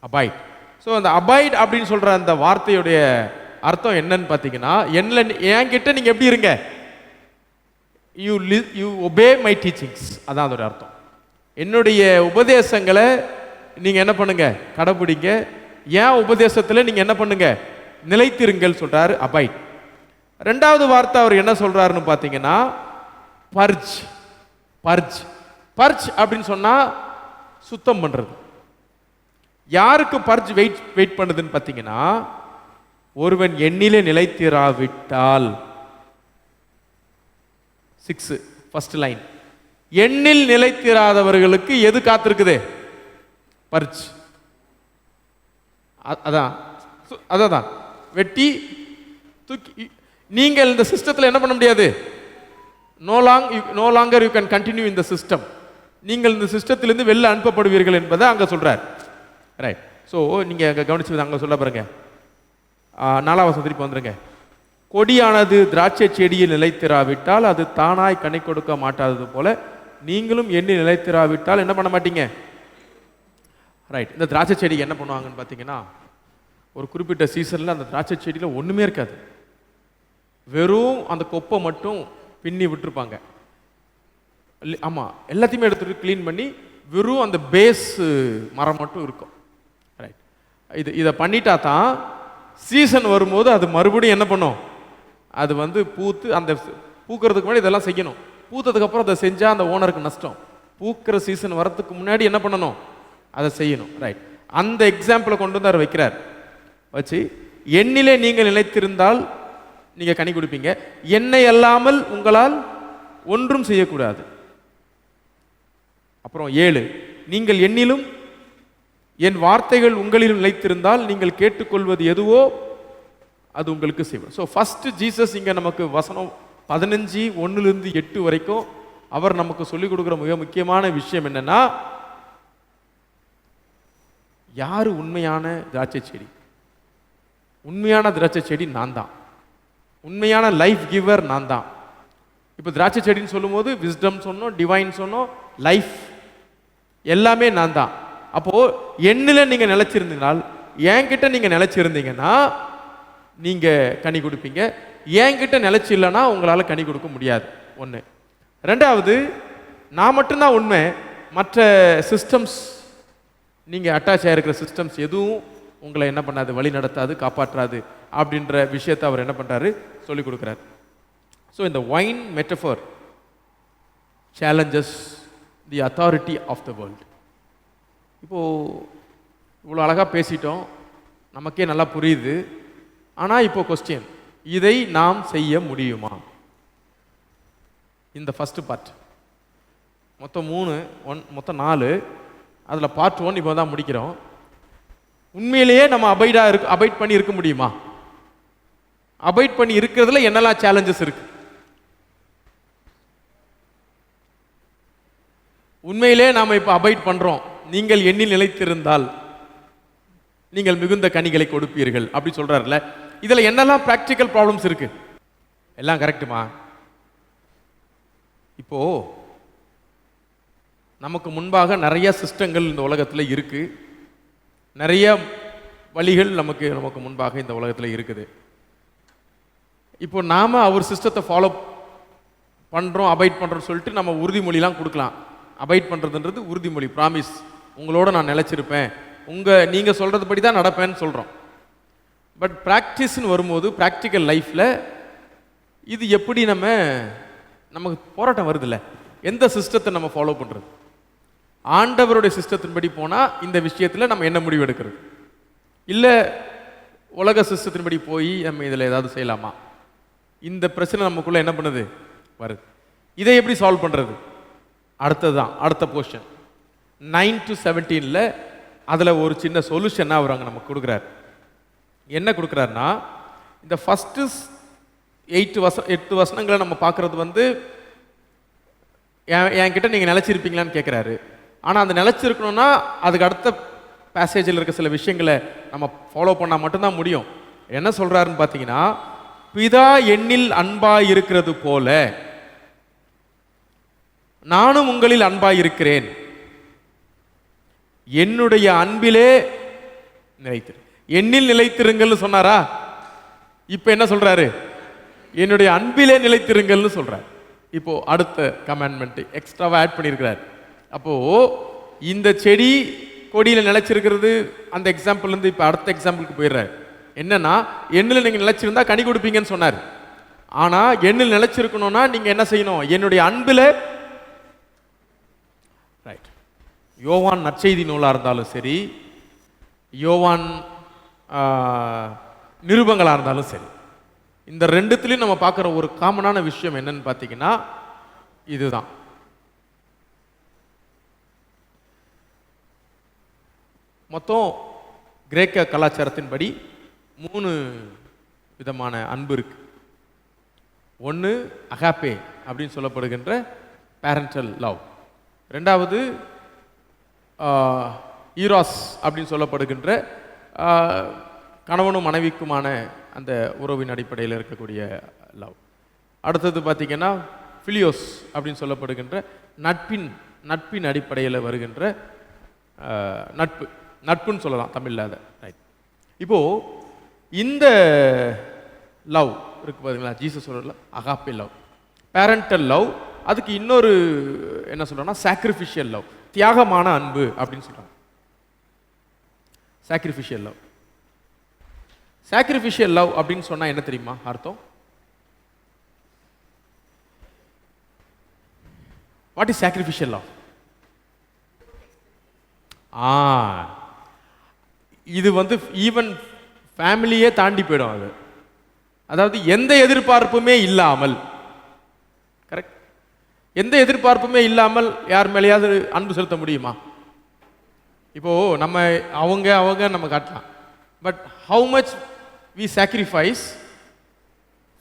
அபைட். ஸோ அந்த அபைட் அப்படின்னு சொல்கிற அந்த வார்த்தையுடைய அர்த்தம் என்னன்னு பார்த்தீங்கன்னா, என்கிட்ட நீங்கள் எப்படி இருங்க, யூ ஒபே மை டீச்சிங்ஸ். அதான் அதோட அர்த்தம். என்னுடைய உபதேசங்களை நீங்கள் என்ன பண்ணுங்க, கடைபிடிங்க. ஏன் உபதேசத்தில் நீங்கள் என்ன பண்ணுங்க, நிலைத்திருங்கள் சொல்கிறாரு, அபைட். ரெண்டாவது வார்த்தை அவர் என்ன சொல்கிறாருன்னு பார்த்தீங்கன்னா, பர்ஜ். பர்ஜ், பர்ஜ் அப்படின்னு சொன்னால் சுத்தம் பண்ணுறது. யாருக்கு பர்ஜ் வெயிட் பண்ணுதுன்னு பார்த்தீங்கன்னா, ஒருவன் எண்ணிலே நிலைத்திராவிட்டால். 6 ஃபர்ஸ்ட் லைன், எண்ணில் நிலைத்திராதவர்களுக்கு எது காத்திருக்குது? பர்ஜ். அதான் அதான் வெட்டி தூக்கி. நீங்கள் இந்த சிஸ்டத்தில் என்ன பண்ண முடியாது, no longer you can continue இந்த சிஸ்டம். நீங்கள் இந்த சிஸ்டத்திலிருந்து வெளில அனுப்பப்படுவீர்கள் என்பதை அங்கே சொல்றார். ரைட். ஸோ நீங்கள் அங்கே கவனிச்சு அங்கே சொல்ல பாருங்க, 4ஆம் வசனம் திருப்பி வந்துருங்க. கொடியானது திராட்சை செடியில் நிலைத்திராவிட்டால் அது தானாய் கனி கொடுக்க மாட்டாதது போல நீங்களும் எண்ணி நிலைத்திராவிட்டால் என்ன பண்ண மாட்டீங்க. ரைட். இந்த திராட்சை செடிக்கு என்ன பண்ணுவாங்கன்னு பார்த்தீங்கன்னா, ஒரு குறிப்பிட்ட சீசனில் அந்த திராட்சை செடியில் ஒன்றுமே இருக்காது, வெறும் அந்த கொப்பை மட்டும் பின்னி விட்டுருப்பாங்க. ஆமாம், எல்லாத்தையுமே எடுத்துட்டு க்ளீன் பண்ணி வெறும் அந்த பேஸ் மரம் மட்டும் இருக்கும். ரைட். இதை பண்ணிட்டா தான் சீசன் வரும்போது அது மறுபடியும் என்ன பண்ணும், அது வந்து பூத்து, அந்த பூக்கிறதுக்கு முன்னாடி இதெல்லாம் செய்யணும். பூத்ததுக்கப்புறம் அதை செஞ்சால் அந்த ஓனருக்கு நஷ்டம். பூக்கிற சீசன் வரத்துக்கு முன்னாடி என்ன பண்ணணும், அதை செய்யணும். ரைட். அந்த எக்ஸாம்பிளை கொண்டு வந்து அவர் வைக்கிறார். வச்சு எண்ணிலே நீங்கள் நிலைத்திருந்தால் நீங்கள் கனி கொடுப்பீங்க, என்னை அல்லாமல் உங்களால் ஒன்றும் செய்யக்கூடாது. அப்புறம் 7, நீங்கள் எண்ணிலும் என் வார்த்தைகள் உங்களில் நிலைத்திருந்தால் நீங்கள் கேட்டுக்கொள்வது எதுவோ அது உங்களுக்கு செய்வோம். ஸோ ஃபர்ஸ்ட் ஜீசஸ் இங்கே நமக்கு வசனம் 15:1-8 வரைக்கும் அவர் நமக்கு சொல்லிக் கொடுக்குற மிக முக்கியமான விஷயம் என்னன்னா, யாரு உண்மையான திராட்சை செடி? உண்மையான திராட்சை செடி நான் தான். உண்மையான லைஃப் கிவர் நான் தான். இப்போ திராட்சை செடின்னு சொல்லும்போது விஸ்டம் சொன்னோம், டிவைன் சொன்னோம், லைஃப் எல்லாமே நான் தான். அப்போ என்னில் நீங்க நிலைச்சிருந்தீங்கனால், என்கிட்ட நீங்க நிலைச்சிருந்தீங்கன்னா நீங்க கனி கொடுப்பீங்க. என்கிட்ட நிலைச்சு இல்லைன்னா உங்களால் கனி கொடுக்க முடியாது. ஒன்று. ரெண்டாவது, நான் மட்டும்தான் உண்மை, மற்ற சிஸ்டம்ஸ் நீங்க அட்டாச் ஆகிருக்கிற சிஸ்டம்ஸ் எதுவும் உங்களை என்ன பண்ணாது, வழி நடத்தாது, காப்பாற்றாது அப்படின்ற விஷயத்தை அவர் என்ன பண்றாரு, சொல்லிக் கொடுக்குறாரு. ஸோ இந்த vine metaphor challenges the authority of the world. இப்போது இவ்வளோ அழகாக பேசிட்டோம், நமக்கே நல்லா புரியுது. ஆனால் இப்போ கொஸ்டின், இதை நாம் செய்ய முடியுமா? இந்த ஃபஸ்ட்டு பார்ட் மொத்தம் 3, மொத்தம் 4, அதில் பார்ட் 1 இப்போ தான் முடிக்கிறோம். உண்மையிலேயே நம்ம அபைட் பண்ணி இருக்க முடியுமா? அபைட் பண்ணி இருக்கிறதுல என்னெல்லாம் சேலஞ்சஸ் இருக்கு? உண்மையிலே நாம் இப்போ அபைட் பண்றோம். நீங்கள் எண்ணில் நிலைத்திருந்தால் நீங்கள் மிகுந்த கனிகளை கொடுப்பீர்கள் அப்படி சொல்றாருல. இதுல என்னெல்லாம் பிராக்டிக்கல் ப்ராப்ளம்ஸ் இருக்கு? எல்லாம் கரெக்டுமா? இப்போ நமக்கு முன்பாக நிறைய சிஸ்டங்கள் இந்த உலகத்தில் இருக்கு, நிறைய வழிகள் நமக்கு முன்பாக இந்த உலகத்தில் இருக்குது. இப்போ நாம அவர் சிஸ்டத்தை ஃபாலோ பண்றோம், அபைட் பண்றோம் சொல்லிட்டு நம்ம உறுதிமொழிலாம் கொடுக்கலாம். அபைட் பண்றதுன்றது உறுதிமொழி, ப்ராமிஸ், உங்களோட நான் நிலைச்சிருப்பேன், நீங்க சொல்றது படி தான் நடப்பேன்னு சொல்றோம். பட் பிராக்டிஸ்ன்னு வரும்போது, பிராக்டிக்கல் லைஃப்ல இது எப்படி நமக்கு போராட்டம் வருதுல்ல. எந்த சிஸ்டத்தை நம்ம ஃபாலோ பண்றது? ஆண்டவருடைய சிஸ்டத்தின்படி போனா இந்த விஷயத்துல நம்ம என்ன முடிவு எடுக்கிறது? இல்ல உலக சிஸ்டத்தின்படி போய் நம்ம இதுல ஏதாவது செய்யலாமா? இந்த பிரச்சனை நமக்குள்ள என்ன பண்ணுது, வருது. இதை எப்படி சால்வ் பண்றது? அடுத்ததுதான் அடுத்த போர்ஷன் 9-17ல அதுல ஒரு சின்ன சொல்யூஷன் அவர் அங்க நமக்கு கொடுக்குறாரு. என்ன கொடுக்குறாருன்னா, இந்த ஃபர்ஸ்ட் 8 வசனங்களை நம்ம பார்க்கறது என்கிட்ட நீங்க நிலைச்சிருப்பீங்களான்னு கேட்கிறாரு. ஆனா அந்த நிலைச்சிருக்கணும்னா அதுக்கு அடுத்த பேசேஜில் இருக்க சில விஷயங்களை நம்ம ஃபாலோ பண்ணா மட்டும்தான் முடியும். என்ன சொல்றாருன்னு பார்த்தீங்கன்னா, பிதா எண்ணில் அன்பாய் இருக்கிறது போல நானும் உங்களில் அன்பாய் இருக்கிறேன், என்னுடைய அன்பிலே நிலைத்திரு. எண்ணில் நிலைத்திருங்கள்னு சொன்னாரா? இப்ப என்ன சொல்றாரு? என்னுடைய அன்பிலே நிலைத்திருங்கள்னு சொல்றாரு. இப்போ அடுத்த கமாண்ட்மெண்ட் எக்ஸ்ட்ராவா ஆட் பண்ணியிருக்கிறார். அப்போ இந்த செடி கொடியில நிலைச்சிருக்கிறது அந்த எக்ஸாம்பிள் இருந்து இப்ப அடுத்த எக்ஸாம்பிளுக்கு போயிடுறாரு. என்னன்னா, எண்ணில் நீங்க நிலைச்சிருந்தா கனி கொடுப்பீங்கன்னு சொன்னார். ஆனா எண்ணில் நிலைச்சிருக்கணும்னா நீங்க என்ன செய்யணும்? என்னுடைய அன்பில. ரைட். யோவான் நற்செய்தி நூலா இருந்தாலும் சரி, யோவான் நிருபங்களா இருந்தாலும் சரி, இந்த ரெண்டுத்திலையும் நம்ம பார்க்குற ஒரு காமனான விஷயம் என்னன்னு பார்த்தீங்கன்னா இதுதான். மொத்தம் கிரேக்க கலாச்சாரத்தின்படி 3 விதமான அன்பு இருக்கு. ஒன்று அகாப்பே அப்படின்னு சொல்லப்படுகின்ற பேரண்டல் லவ். ரெண்டாவது ஈராஸ் அப்படின்னு சொல்லப்படுகின்ற கணவனும் மனைவிக்குமான அந்த உறவின் அடிப்படையில் இருக்கக்கூடிய லவ். அடுத்தது பார்த்தீங்கன்னா ஃபிலியோஸ் அப்படின்னு சொல்லப்படுகின்ற நட்பின் அடிப்படையில் வருகின்ற நட்புன்னு சொல்லலாம் தமிழில் அதை. ரைட். இப்போ இந்த லவ் இருக்கு பார்த்தீங்களா, ஜீசஸ் சொல்றதுல அகாப்பே லவ், பேரண்டல் லவ். அதுக்கு இன்னொரு என்ன சொல்றோம்னா சாக்ரிஃபிஷியல் லவ், தியாகமான அன்பு அப்படின்னு சொல்றாங்க. Sacrificial love. சாக்ரிஃபிஷியல் லவ் அப்படின்னு சொன்னா என்ன தெரியுமா அர்த்தம்? What is sacrificial love? இது ஈவன் ஃபேமிலியே தாண்டி போயிடும். அது அதாவது எந்த எதிர்பார்ப்புமே இல்லாமல், கரெக்ட், எந்த எதிர்பார்ப்புமே இல்லாமல் யார் மேலேயாவது அன்பு செலுத்த முடியுமா? இப்போ நம்ம அவங்க அவங்க நம்ம காட்டலாம், but how much we sacrifice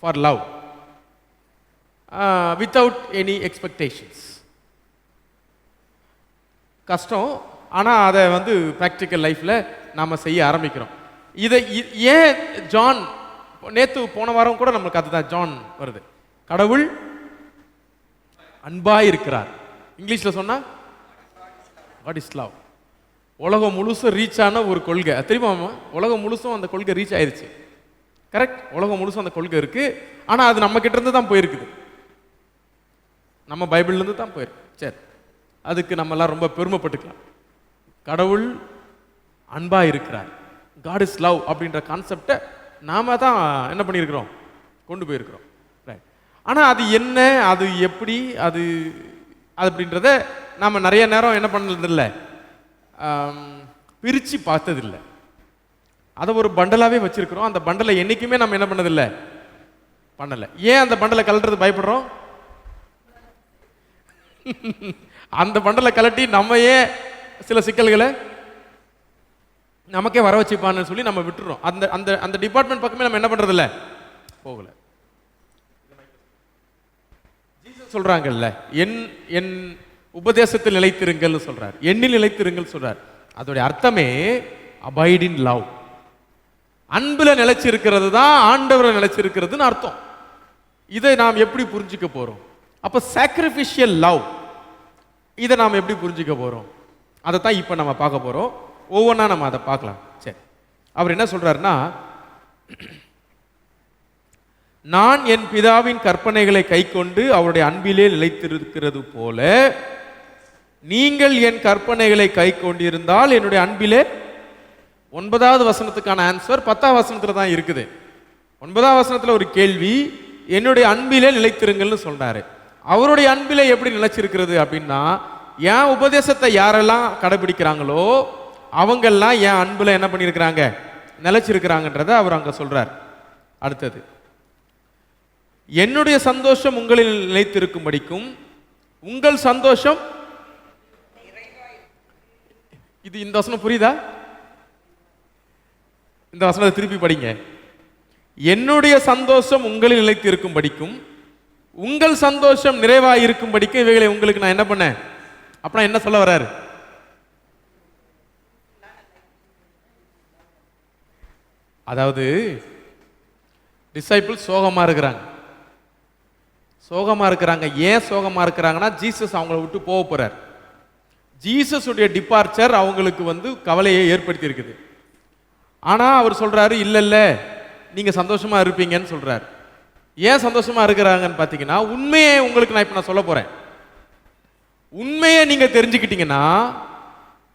for love without any expectations. கஷ்டம், ஆனால் அதை வந்து ப்ராக்டிக்கல் லைஃப்பில் நாம் செய்ய ஆரம்பிக்கிறோம். இதை ஏன் ஜான் நேற்று போன வாரம் கூட நம்மளுக்கு அதுதான் ஜான் வருது. கடவுள் அன்பாய் இருக்கிறார். இங்கிலீஷில் சொன்னால் வாட் இஸ் லவ். உலகம் முழுசும் ரீச் ஆன ஒரு கொள்கை தெரியுமா? உலகம் முழுசும் அந்த கொள்கை ரீச் ஆயிருச்சு. கரெக்ட், உலகம் முழுசும் அந்த கொள்கை இருக்கு. ஆனால் அது நம்ம கிட்ட இருந்து தான் போயிருக்குது, நம்ம பைபிள்லேருந்து தான் போயிருக்கு. சரி, அதுக்கு நம்ம எல்லாம் ரொம்ப பெருமைப்பட்டுக்கலாம். கடவுள் அன்பா இருக்கிறார், காட் இஸ் லவ் அப்படின்ற கான்செப்டை நாம தான் என்ன பண்ணியிருக்கிறோம், கொண்டு போயிருக்கிறோம். ரைட். ஆனால் அது என்ன, அது எப்படி, அது அப்படின்றத நாம் நிறைய நேரம் என்ன பண்ணதில்லை, பிரித்து பார்த்ததில்லை. அதை ஒரு பண்டலாகவே வச்சிருக்கிறோம். அந்த பண்டலை என்றைக்குமே நம்ம என்ன பண்ணதில்லை, பண்ணலை. ஏன் அந்த பண்டலை கலட்டுறது பயப்படுறோம்? அந்த பண்டலை கலட்டி நம்ம ஏன் சில சிக்கல்களை நமக்கே வர வச்சுப்பான்னு சொல்லி நம்ம விட்டுறோம். அந்த அந்த அந்த டிபார்ட்மெண்ட் பக்கமே நம்ம என்ன பண்றது இல்ல, போகல. ஜீசஸ் சொல்றாங்கல்ல, என் என் உபதேசத்தில் நிலைத்திருங்கள் சொல்றார், எண்ணில் நிலைத்திருங்கள் சொல்றார். அதோடைய அர்த்தமே அபைட் இன் லவ். அன்புல நிலைச்சிருக்கிறது தான் ஆண்டவரை நிலைச்சிருக்கிறதுன்னு அர்த்தம். இதை நாம் எப்படி புரிஞ்சுக்க போறோம்? அப்ப சாக்ரிஃபிஷியல் லவ், இதை நாம் எப்படி புரிஞ்சுக்க போறோம்? அதை தான் இப்போ நம்ம பார்க்க போறோம். ஒவ்வொன்றா நம்ம அதை பார்க்கலாம். சரி, அவர் என்ன சொல்றாருன்னா, நான் என் பிதாவின் கற்பனைகளை கைக்கொண்டு அவருடைய அன்பிலே நிலைத்திருக்கிறது போல நீங்கள் என் கற்பனைகளை கை கொண்டிருந்தால் என்னுடைய அன்பிலே. 9வது வசனத்துக்கான ஆன்சர் 10வது வசனத்துல தான் இருக்குது. 9வது வசனத்துல ஒரு கேள்வி, என்னுடைய அன்பிலே நிலைத்திருங்கள்னு சொல்றாரு. அவருடைய அன்பிலே எப்படி நிலைச்சிருக்கிறது அப்படின்னா, என் உபதேசத்தை யாரெல்லாம் கடைபிடிக்கிறாங்களோ அவங்கெல்லாம் என் அன்புல என்ன பண்ணியிருக்கிறாங்க, நிலைச்சிருக்கிறாங்கன்றதை அவர் அங்க சொல்றார். அடுத்தது, என்னுடைய சந்தோஷம் உங்களில் நிலைத்திருக்கும்படிக்கும் உங்கள் சந்தோஷம். இது இந்த வசனம் புரியுதா? இந்த வசனத்தை திருப்பி படிங்க. என்னுடைய சந்தோஷம் உங்களில் நிலைத்திருக்கும்படிக்கும் உங்கள் சந்தோஷம் நிறைவாக இருக்கும்படிக்கும் இவைகளை உங்களுக்கு நான் என்ன பண்ணேன். அப்படின்னா என்ன சொல்ல வர்றாரு? அதாவது டிசைபிள்ஸ் சோகமா இருக்கிறாங்க. சோகமா இருக்கிறாங்க. ஏன் சோகமா இருக்கிறாங்கன்னா, ஜீசஸ் அவங்கள விட்டு போக போறார். ஜீசஸ் உடைய டிபார்ச்சர் அவங்களுக்கு கவலையை ஏற்படுத்தி இருக்குது. ஆனா அவர் சொல்றாரு, இல்ல இல்ல நீங்க சந்தோஷமா இருப்பீங்கன்னு சொல்றாரு. ஏன் சந்தோஷமா இருக்கிறாங்கன்னு பாத்தீங்கன்னா, உண்மையை உங்களுக்கு நான் இப்ப நான் சொல்ல போறேன். உண்மையை நீங்க தெரிஞ்சுக்கிட்டீங்கன்னா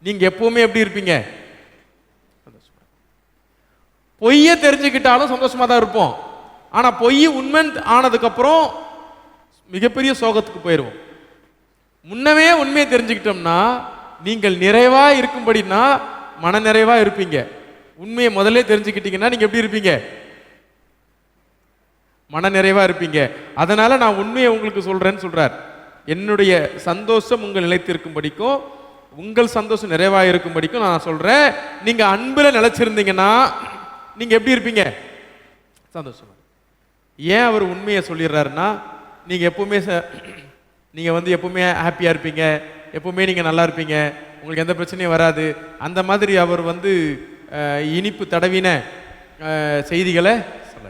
நீங்க எப்பவுமே எப்படி இருப்பீங்க, பொய்யை தெரிஞ்சுக்கிட்டாலும் சந்தோஷமா தான் இருப்போம். ஆனா பொய் உண்மை ஆனதுக்கு அப்புறம் மிகப்பெரிய சோகத்துக்கு போயிடுவோம். முன்னமே உண்மையை தெரிஞ்சுக்கிட்டோம்னா நீங்கள் நிறைவா இருக்கும்படினா மன நிறைவா இருப்பீங்க. உண்மையை முதல்ல தெரிஞ்சுக்கிட்டீங்கன்னா நீங்க எப்படி இருப்பீங்க, மன நிறைவா இருப்பீங்க. அதனால நான் உண்மையை உங்களுக்கு சொல்றேன்னு சொல்றார். என்னுடைய சந்தோஷம் உங்கள் நிலைத்திருக்கும்படிக்கும் உங்கள் சந்தோஷம் நிறைவா இருக்கும்படிக்கும் நான் சொல்றேன். நீங்க அன்புல நிலைச்சிருந்தீங்கன்னா நீங்க எப்படி இருப்பீங்க, சந்தோஷமா. ஏன் அவர் உண்மையை சொல்லிடுறாருன்னா, நீங்க எப்பவுமே எப்பவுமே ஹாப்பியா இருப்பீங்க, எப்பவுமே நீங்க நல்லா இருப்பீங்க, உங்களுக்கு எந்த பிரச்சனையும் வராது. அந்த மாதிரி அவர் இனிப்பு தடவின செய்திகளை சொல்ல.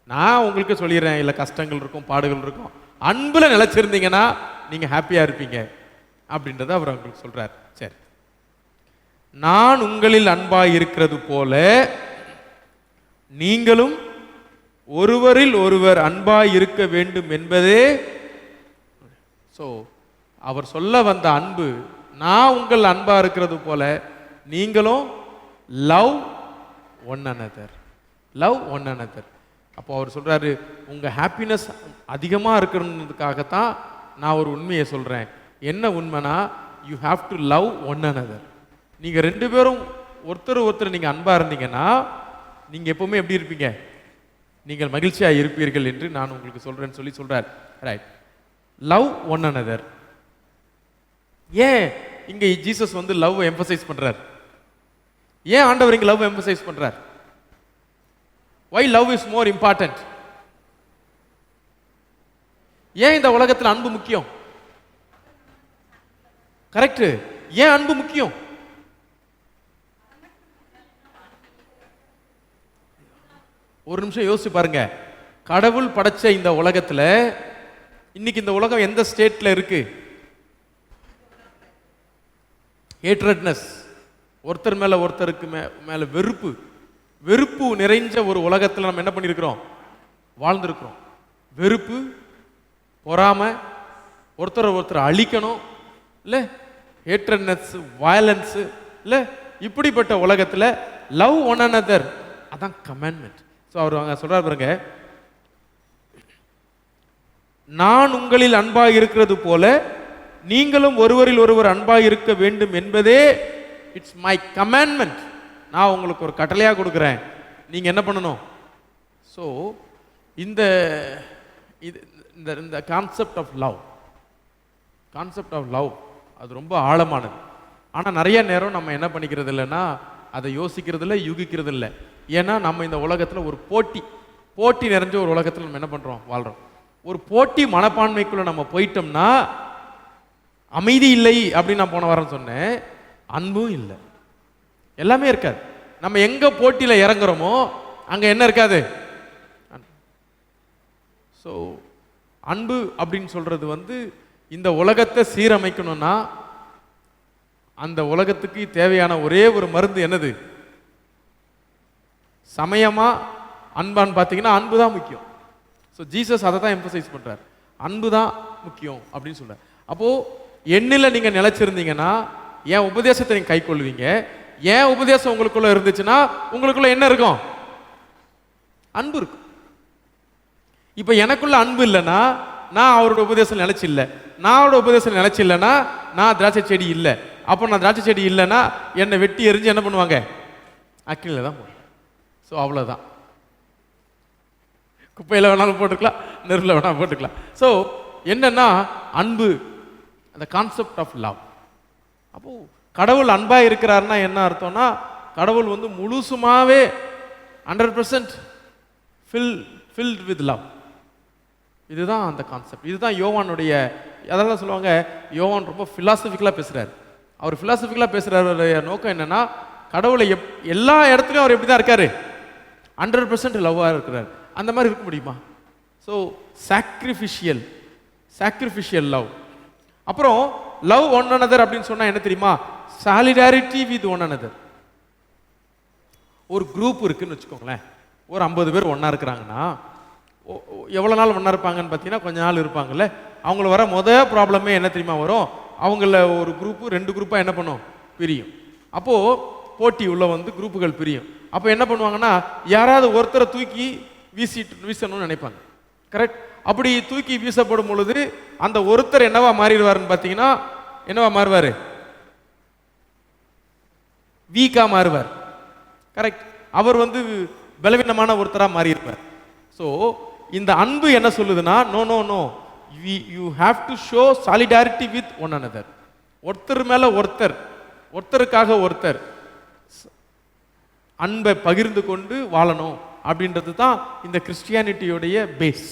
நான் உங்களுக்கு சொல்லிடுறேன், இல்லை கஷ்டங்கள் இருக்கும், பாடுகள் இருக்கும். அன்புல நிலைச்சிருந்தீங்கன்னா நீங்க ஹாப்பியா இருப்பீங்க அப்படின்றத அவர் உங்களுக்கு சொல்றார். சரி, நான் உங்களில் அன்பாய் இருக்கிறது போல நீங்களும் ஒருவரில் ஒருவர் அன்பாய் இருக்க வேண்டும் என்பதே. ஸோ அவர் சொல்ல வந்த அன்பு, நான் உங்கள் அன்பா இருக்கிறது போல நீங்களும் love one another, love one another. அப்போ அவர் சொல்றாரு, உங்க ஹாப்பினஸ் அதிகமாக இருக்கிறதுக்காகத்தான் நான் ஒரு உண்மையை சொல்றேன். என்ன உண்மைனா, you have to love one another. நீங்க ரெண்டு பேரும் ஒருத்தர் ஒருத்தர் நீங்க அன்பா இருந்தீங்கன்னா நீங்க எப்பவுமே எப்படி இருப்பீங்க, நீங்கள் மகிழ்ச்சியா இருப்பீர்கள் என்று நான் உங்களுக்கு சொல்றேன்னு சொல்றார். Right, love one another. ஏன் இங்க ஜீசஸ் வந்து லவ் எம்பசைஸ் பண்றார்? ஏன் ஆண்டவர் இங்க லவ் எம்பசைஸ் பண்றார்? why love is more important? ஏன் இந்த உலகத்தில் அன்பு முக்கியம்? கரெக்ட். ஏன் அன்பு முக்கியம்? ஒரு நிமிஷம் யோசிச்சு பாருங்க. கடவுள் படைச்ச இந்த உலகத்துல இன்னைக்கு இந்த உலகம் எந்த ஸ்டேட்ல இருக்கு? ஹேட்ரட்னஸ், ஒருத்தர் மேல ஒருத்தருக்கு மேல வெறுப்பு, வெறுப்பு நிறைஞ்ச ஒரு உலகத்துல நம்ம என்ன பண்ணிருக்கிறோம்? வாழ்ந்திருக்கிறோம். வெறுப்பு, பொறாமை, ஒருத்தர் ஒருத்தர் அழிக்கணும் இல்ல, ஹேட்ரட்னஸ், வயலன்ஸ் இல்ல, இப்படிப்பட்ட உலகத்துல லவ் ஒன் அனதர், அதான் கமாண்ட்மெண்ட். ஸோ அவர் அங்க சொல்றாரு பாருங்க, நான் உங்களில் அன்பாக இருக்கிறது போல நீங்களும் ஒருவரில் ஒருவர் அன்பாக இருக்க வேண்டும் என்பதே இட்ஸ் மை கமாண்ட்மெண்ட். நான் உங்களுக்கு ஒரு கட்டளையாக கொடுக்குறேன், நீங்க என்ன பண்ணணும்? ஸோ இந்த இந்த concept of love, concept of love அது ரொம்ப ஆழமானது. ஆனால் நிறைய நேரம் நம்ம என்ன பண்ணிக்கிறது இல்லைன்னா அதை யோசிக்கிறது இல்லை, யூகிக்கிறது இல்லை. ஏன்னா நம்ம இந்த உலகத்தில் ஒரு போட்டி நிறைஞ்ச ஒரு உலகத்தில் நம்ம என்ன பண்ணுறோம்? வாழ்கிறோம். ஒரு போட்டி மனப்பான்மைக்குள்ள நம்ம போயிட்டோம்னா அமைதி இல்லை அப்படின்னு நான் போன வாரம் சொன்னேன். அன்பும் இல்லை, எல்லாமே இருக்காது. நம்ம எங்க போட்டியில இறங்குறோமோ அங்க என்ன இருக்காது? ஸோ அன்பு அப்படின்னு சொல்றது வந்து இந்த உலகத்தை சீரமைக்கணும்னா அந்த உலகத்துக்கு தேவையான ஒரே ஒரு மருந்து என்னது? சமயமா அன்பான்னு பார்த்தீங்கன்னா அன்பு தான் முக்கியம். ஸோ ஜீசஸ் அதை தான் எம்பசைஸ் பண்றார், அன்பு தான் முக்கியம் அப்படின்னு சொல்றார். அப்போ எண்ணில் நீங்க நிலைச்சிருந்தீங்கன்னா என் உபதேசத்தை நீங்க கை கொள்வீங்க. ஏன் உபதேசம் உங்களுக்குள்ள இருந்துச்சுன்னா உங்களுக்குள்ள என்ன இருக்கும்? அன்பு இருக்கும். இப்ப எனக்குள்ள அன்பு இல்லைன்னா நான் அவரோட உபதேசம் நிலைச்சு இல்லை, நான் அவரோட உபதேசம் நிலைச்சு இல்லைன்னா நான் திராட்சை செடி இல்லை. அப்போ நான் திராட்சை செடி இல்லைன்னா என்னை வெட்டி எரிஞ்சு என்ன பண்ணுவாங்க? அக்கினில தான் போடுவாங்க. ஸோ அவ்வளோதான். குப்பையில் வேணாலும் போட்டுக்கலாம், நெருப்பில் வேணாலும் போட்டுக்கலாம். ஸோ என்னன்னா அன்பு, அந்த கான்செப்ட் ஆஃப் லவ். அப்போ கடவுள் அன்பா இருக்கிறாருன்னா என்ன அர்த்தம்னா கடவுள் வந்து முழுசுமாவே 100% ஃபில்ட் வித் லவ். இதுதான் அந்த கான்செப்ட். இதுதான் யோவானுடைய, அதெல்லாம் சொல்லுவாங்க யோவான் ரொம்ப பிலாசபிக்கலாக பேசுறாரு. அவர் பிலாசபிக்கலாக பேசுறாருடைய நோக்கம் என்னன்னா கடவுளை எல்லா இடத்துலையும் அவர் எப்படி தான் இருக்காரு? 100% லவ்வாக இருக்கிறார். அந்த மாதிரி இருக்க முடியுமா? So sacrificial love. அப்புறம் லவ் ஒன் அனதர் அப்படின்னு சொன்னா என்ன தெரியுமா? Solidarity with one another. ஒரு குரூப் இருக்குன்னு வச்சுக்கோங்களேன், ஒரு 50 பேர் ஒன்றா இருக்கிறாங்கன்னா எவ்வளோ நாள் ஒன்றா இருப்பாங்கன்னு பார்த்தீங்கன்னா கொஞ்ச நாள் இருப்பாங்கல்ல. அவங்கள வர ப்ராப்ளமே என்ன தெரியுமா வரும்? அவங்கள ஒரு குரூப்பு 2 குரூப்பாக என்ன பண்ணும்? பிரியும். அப்போது போட்டி உள்ள வந்து குரூப்புகள் பிரியும். அப்போ என்ன பண்ணுவாங்கன்னா யாராவது ஒருத்தரை தூக்கி வீசணும்னு நினைப்பாங்க. கரெக்ட். அப்படி தூக்கி வீசப்படும் பொழுது அந்த ஒருத்தர் என்னவா மாறிடுவாருன்னு பார்த்தீங்கன்னா என்னவா மாறுவார்? வீக்கா மாறுவார். கரெக்ட். அவர் வந்து பலவீனமான ஒருத்தராக மாறியிருப்பார். ஸோ இந்த அன்பு என்ன சொல்லுதுன்னா no no no, you have to show solidarity with one another. ஒருத்தர் மேல ஒருத்தர், ஒருத்தருக்காக ஒருத்தர் அன்பை பகிர்ந்து கொண்டு வாழணும் அப்படின்றது தான் இந்த கிறிஸ்டியானிட்டியோடைய பேஸ்.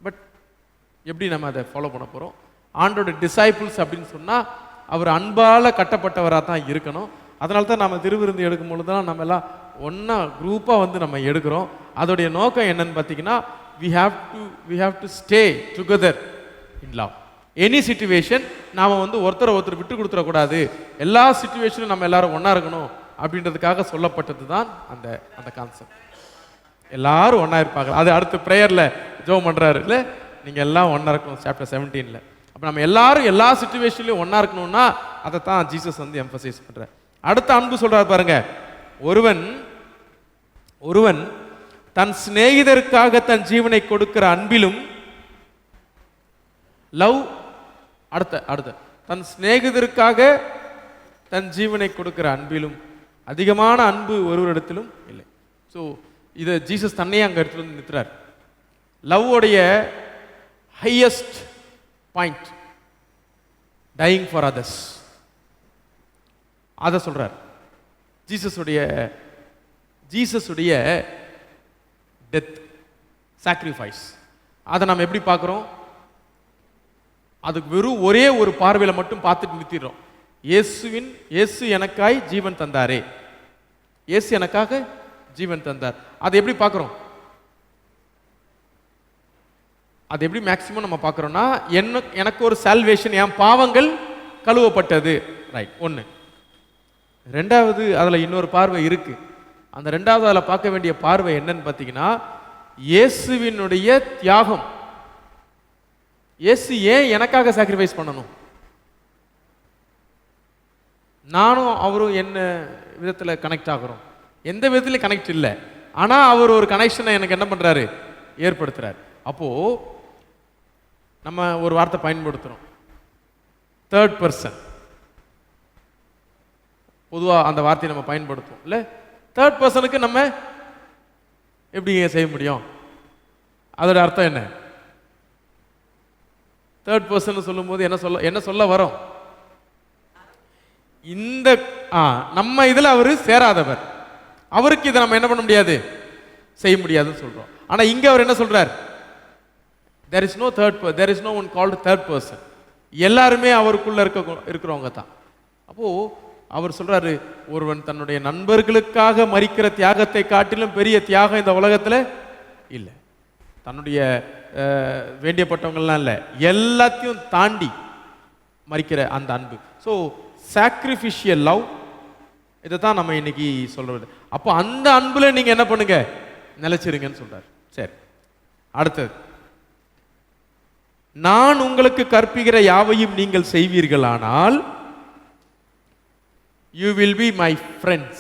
பட் எப்படி நம்ம அதை ஃபாலோ பண்ண போகிறோம்? ஆண்டோட டிசைபிள்ஸ் அப்படின்னு சொன்னால் அவர் அன்பால் கட்டப்பட்டவராக தான் இருக்கணும். அதனால தான் நம்ம திருவிருந்து எடுக்கும் பொழுது தான் நம்ம எல்லாம் ஒன்றா குரூப்பாக வந்து நம்ம எடுக்கிறோம். அதோடைய நோக்கம் என்னன்னு பார்த்தீங்கன்னா we have to stay together in love. Any situation நாம் வந்து ஒருத்தர் விட்டு கொடுத்துடக்கூடாது, எல்லா சிச்சுவேஷனும் நம்ம எல்லாரும் ஒன்றா இருக்கணும் அப்படின்றதுக்காக சொல்லப்பட்டது தான் அந்த கான்செப்ட். எல்லாரும் ஒன்றா இருப்பாங்க. அது அடுத்த ப்ரேயரில் ஜெபம் பண்ணுறாரு இல்லை, நீங்கள் எல்லாம் ஒன்றா இருக்கணும் சாப்டர் 17. அப்போ நம்ம எல்லாரும் எல்லா சிச்சுவேஷன்லையும் ஒன்றா இருக்கணும்னா அதை தான் ஜீசஸ் வந்து எம்பசைஸ் பண்ணுறார். அடுத்த அன்பு சொல்றாரு பாருங்க, ஒருவன் தன் சிநேகிதருக்காக தன் ஜீவனை கொடுக்கிற அன்பிலும் லவ் அடுத்த தன் சிநேகிதருக்காக தன் ஜீவனை கொடுக்கிற அன்பிலும் அதிகமான அன்பு ஒருவரிடத்திலும் இல்லை. ஸோ இதை ஜீசஸ் தன்னையே அங்கே எடுத்துட்டு வந்து நிறுத்துறார். லவ்வுடைய highest point dying for others. அதை சொல்றார். ஜீசஸுடைய டெத் சாக்ரிஃபைஸ் அதை நம்ம எப்படி பார்க்குறோம்? அதுக்கு வெறும் ஒரே ஒரு பார்வையில் மட்டும் பார்த்துட்டு நிறுத்திடுறோம். இயேசு எனக்காய் ஜீவன் தந்தாரே, இயேசு எனக்காக ஜீவன் தந்தார். அதை எப்படி பார்க்குறோம்? அது எப்படி மேக்சிமம் நம்ம பார்க்குறோம்னா, எனக்கு ஒரு சால்வேஷன், என் பாவங்கள் கழுவப்பட்டது. ரைட், ஒன்று. ரெண்டாவது, அதில் இன்னொரு பார்வை இருக்கு. அந்த ரெண்டாவது அதில் பார்க்க வேண்டிய பார்வை என்னன்னு பார்த்தீங்கன்னா, இயேசுவினுடைய தியாகம். இயேசு ஏன் எனக்காக சாக்ரிஃபைஸ் பண்ணணும்? நானும் அவரும் என்ன விதத்தில் கனெக்ட் ஆகிறோம்? எந்த விதத்துலையும் கனெக்ட் இல்லை. ஆனால் அவர் ஒரு கனெக்ஷனை எனக்கு என்ன பண்ணுறாரு? ஏற்படுத்துகிறார். அப்போது நம்ம ஒரு வார்த்தை பயன்படுத்துகிறோம், தேர்ட் பர்சன். பொதுவாக அந்த வார்த்தையை நம்ம பயன்படுத்துவோம் இல்லை? தேர்ட் பர்சனுக்கு நம்ம எப்படி செய்ய முடியும்? அதோட அர்த்தம் என்ன? தேர்ட் பர்சன் சொல்லும்போது என்ன சொல்ல வரோம்? இந்த நம்ம இதில் அவர் சேராதவர், அவருக்கு இதை நம்ம என்ன பண்ண முடியாது, செய்ய முடியாதுன்னு சொல்றோம். ஆனா இங்க அவர் என்ன சொல்றார்? there is no one called third person. எல்லாருமே அவருக்குள்ள இருக்கிறவங்க தான். அப்போ அவர் சொல்றாரு, ஒருவன் தன்னுடைய நண்பர்களுக்காக மரிக்கிற தியாகத்தை காட்டிலும் பெரிய தியாகம் இந்த உலகத்துல இல்லை. தன்னுடைய வேண்டியப்பட்டவங்கள்லாம் இல்லை, எல்லாத்தையும் தாண்டி மரிக்கிற அந்த அன்பு. ஸோ சாக்ரிஃபிஷியல் லவ், இதை தான் நம்ம இன்னைக்கு சொல்றது. அப்போ அந்த அன்புல நீங்க என்ன பண்ணுங்க, நிலைச்சிருங்கன்னு சொல்றாரு. சரி, அடுத்தது, நான் உங்களுக்கு கற்பிக்கிற யாவையும் நீங்கள் செய்வீர்களானால் you will be my friends.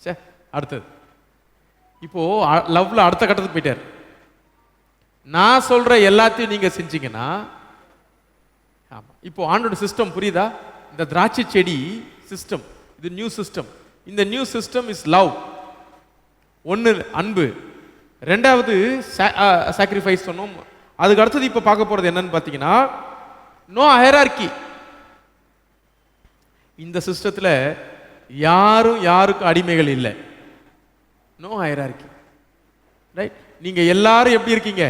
சரி, அடுத்தது, இப்போ லவ்ல அடுத்த கட்டத்துக்கு போயிட்டார். நான் சொல்ற எல்லாத்தையும் நீங்க செஞ்சீங்கன்னா, ஆமா, இப்போ ஆண்டோட சிஸ்டம் புரியுதா? இந்த திராட்சை செடி சிஸ்டம், இது நியூ சிஸ்டம். இந்த நியூ சிஸ்டம் இஸ் லவ். ஒன்று அன்பு, ரெண்டாவது சாக்ரிஃபைஸ் சொன்னோம். அதுக்கு அடுத்தது இப்போ பார்க்க போறது என்னன்னு பார்த்தீங்கன்னா, நோ ஹைரார்கி. இந்த சிஸ்டத்தில் யாரும் யாருக்கும் அடிமைகள் இல்லை. No hierarchy. ரைட்? நீங்க எல்லாரும் எப்படி இருக்கீங்க?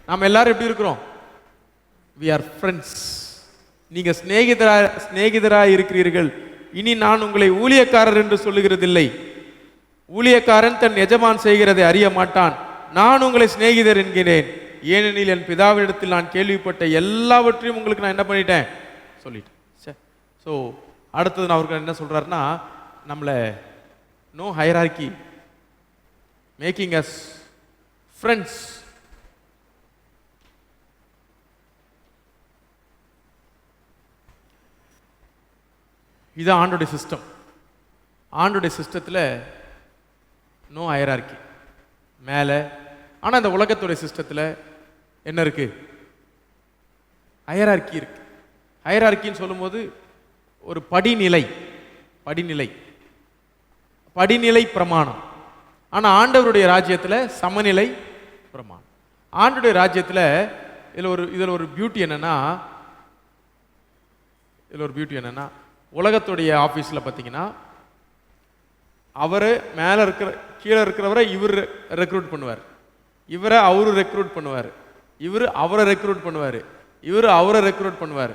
நாம எல்லாரும் எப்படி இருக்கிறோம்? we are friends. நீங்க சிநேகிதராய் இருக்கிறீர்கள். இனி நான் உங்களை ஊழியக்காரர் என்று சொல்லுகிறதில்லை. ஊழியக்காரன் தன் எஜமான் செய்கிறதை அறிய மாட்டான். நான் உங்களை சிநேகிதர் என்கிறேன், ஏனெனில் என் பிதாவினிடத்தில் நான் கேள்விப்பட்ட எல்லாவற்றையும் உங்களுக்கு நான் என்ன பண்ணிட்டேன், சொல்லிட்டேன். ஸோ அடுத்தது நான் அவருக்கு என்ன சொல்றாருன்னா, நம்மளை no hierarchy, making us friends. இது ஆண்டோடைய சிஸ்டம். ஆண்டோடைய சிஸ்டத்தில் நோ ஹைரார்கி மேலே. ஆனால் இந்த உலகத்துடைய சிஸ்டத்தில் என்ன இருக்கு? ஹைரார்கி இருக்கு. ஹைரார்கின்னு சொல்லும்போது ஒரு படிநிலை படிநிலை பிரமாணம். ஆனால் ஆண்டவருடைய ராஜ்யத்தில் சமநிலை பிரமாணம். ஆண்டவருடைய ராஜ்யத்தில் இதில் ஒரு பியூட்டி என்னன்னா, உலகத்துடைய ஆஃபீஸில் பார்த்தீங்கன்னா, அவர் மேலே கீழே இருக்கிறவரை இவர் ரெக்ரூட் பண்ணுவார், இவரை அவரு ரெக்ரூட் பண்ணுவார், இவர் அவரை ரெக்ரூட் பண்ணுவார், இவர் அவரை ரெக்ரூட் பண்ணுவார்,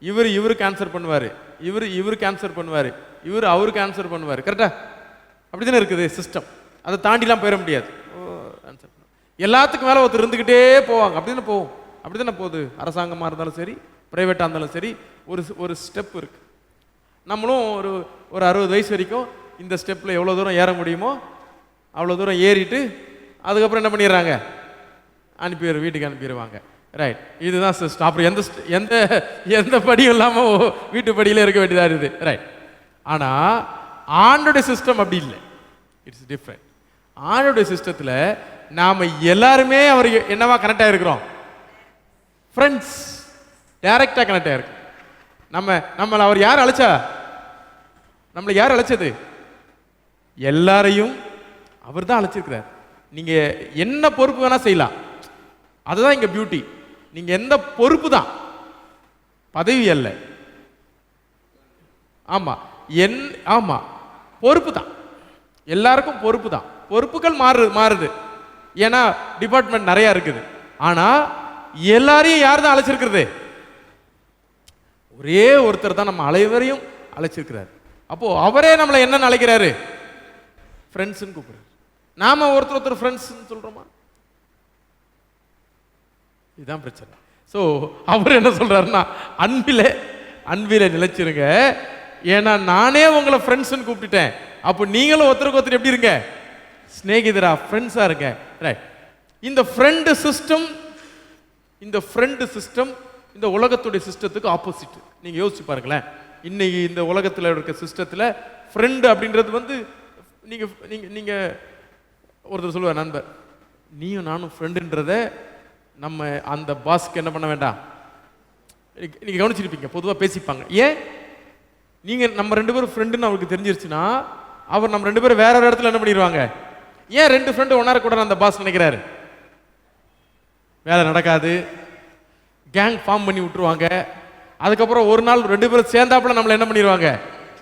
இவர் கேன்சர் பண்ணுவார், இவர் கேன்சர் பண்ணுவார், இவர் அவருக்கு ஆன்சர் பண்ணுவார். கரெக்டா? அப்படி தானே இருக்குது சிஸ்டம். அதை தாண்டிலாம் போயிட முடியாது. எல்லாத்துக்கும் மேலே ஒருத்தர் இருந்துக்கிட்டே போவாங்க. அப்படி தானே போகும். அப்படி தானே போகுது. அரசாங்கமாக இருந்தாலும் சரி, ப்ரைவேட்டாக இருந்தாலும் சரி, ஒரு ஸ்டெப் இருக்கு. நம்மளும் ஒரு 60 வயசு வரைக்கும் இந்த ஸ்டெப்பில் எவ்வளோ தூரம் ஏற முடியுமோ அவ்வளோ தூரம் ஏறிட்டு அதுக்கப்புறம் என்ன பண்ணிடுறாங்க, வீட்டுக்கு அனுப்பிடுவாங்க. ரைட்? இதுதான் சிஸ்டம். அப்புறம் எந்த படியும் இல்லாமல் வீட்டு படியில் இருக்க வேண்டியதாக இருக்குது. ரைட்? ஆனால் ஆண்டோடைய சிஸ்டம் அப்படி இல்லை. It's different. ஆண்டோடைய சிஸ்டத்தில் நாம் எல்லாருமே அவருக்கு என்னவா கனெக்டாக இருக்கிறோம்? ஃப்ரெண்ட்ஸ். டைரக்டாக கனெக்டாக இருக்கு. நம்மளை அவர் யார் அழைச்சா? நம்மளை யார் அழைச்சது? எல்லாரையும் அவர் தான் அழைச்சிருக்கிறார். நீங்க என்ன பொறுப்பு வேணா செய்யலாம். அதுதான் இங்க பியூட்டி. நீங்க எந்த பொறுப்பு தான், பதவி அல்ல. ஆமா ஆமா பொறுப்பு தான், எல்லாருக்கும் பொறுப்பு தான். பொறுப்புகள் மாறுது. ஏன்னா டிபார்ட்மெண்ட் நிறைய இருக்குது. ஆனா எல்லாரையும் யார் தான் அழைச்சிருக்கிறது? ஒரே ஒருத்தர் தான் நம்ம அனைவரையும் அழைச்சிருக்கிறார். அப்போ அவரே நம்மளை என்ன அழைக்கிறாரு? ஃப்ரெண்ட்ஸ்ன்னு கூப்பிடுறாரு. நாம ஒருத்தர் ஃப்ரெண்ட்ஸ்ன்னு சொல்றோமா? இதுதான் பிரச்சனை. ஸோ அவர் என்ன சொல்றாருன்னா, அன்பிலே நிலைச்சிருங்க. ஏன்னா நானே உங்களை ஃப்ரெண்ட்ஸ்ன்னு கூப்பிட்டுட்டேன். அப்போ நீங்களும் ஒருத்தருக்கு ஒருத்தர் எப்படி இருங்க? ஸ்நேகிதரா, ஃப்ரெண்ட்ஸா இருங்க. ரைட். இந்த ஃப்ரெண்டு சிஸ்டம் இந்த உலகத்துடைய சிஸ்டத்துக்கு ஆப்போசிட். நீங்க யோசிச்சு பாருங்களேன். இன்னைக்கு இந்த உலகத்தில் இருக்க சிஸ்டத்தில் ஃப்ரெண்டு அப்படின்றது வந்து நீங்க நீங்க நீங்க ஒருத்தர் சொல்லுவார், நண்பர், நீயும் நானும் ஃப்ரெண்டுன்றத நம்ம அந்த பாஸ்க்கு என்ன பண்ண வேண்டாம். நீங்க கவனிச்சிருப்பீங்க, பொதுவாக பேசிப்பாங்க. ஏன்? நீங்க நம்ம 2 பேரும் ஃப்ரெண்டுன்னு அவருக்கு தெரிஞ்சிருச்சுன்னா அவர் நம்ம 2 பேரும் வேற ஒரு இடத்துல என்ன பண்ணிடுவாங்க. ஏன் 2 ஃப்ரெண்டு ஒன்னார கூட அந்த பாஸ் நினைக்கிறாரு? வேலை நடக்காது, கேங் ஃபார்ம் பண்ணி விட்டுருவாங்க. அதுக்கப்புறம் ஒரு நாள் 2 பேரும் சேர்ந்தாப்புல நம்மளை என்ன பண்ணிடுவாங்க,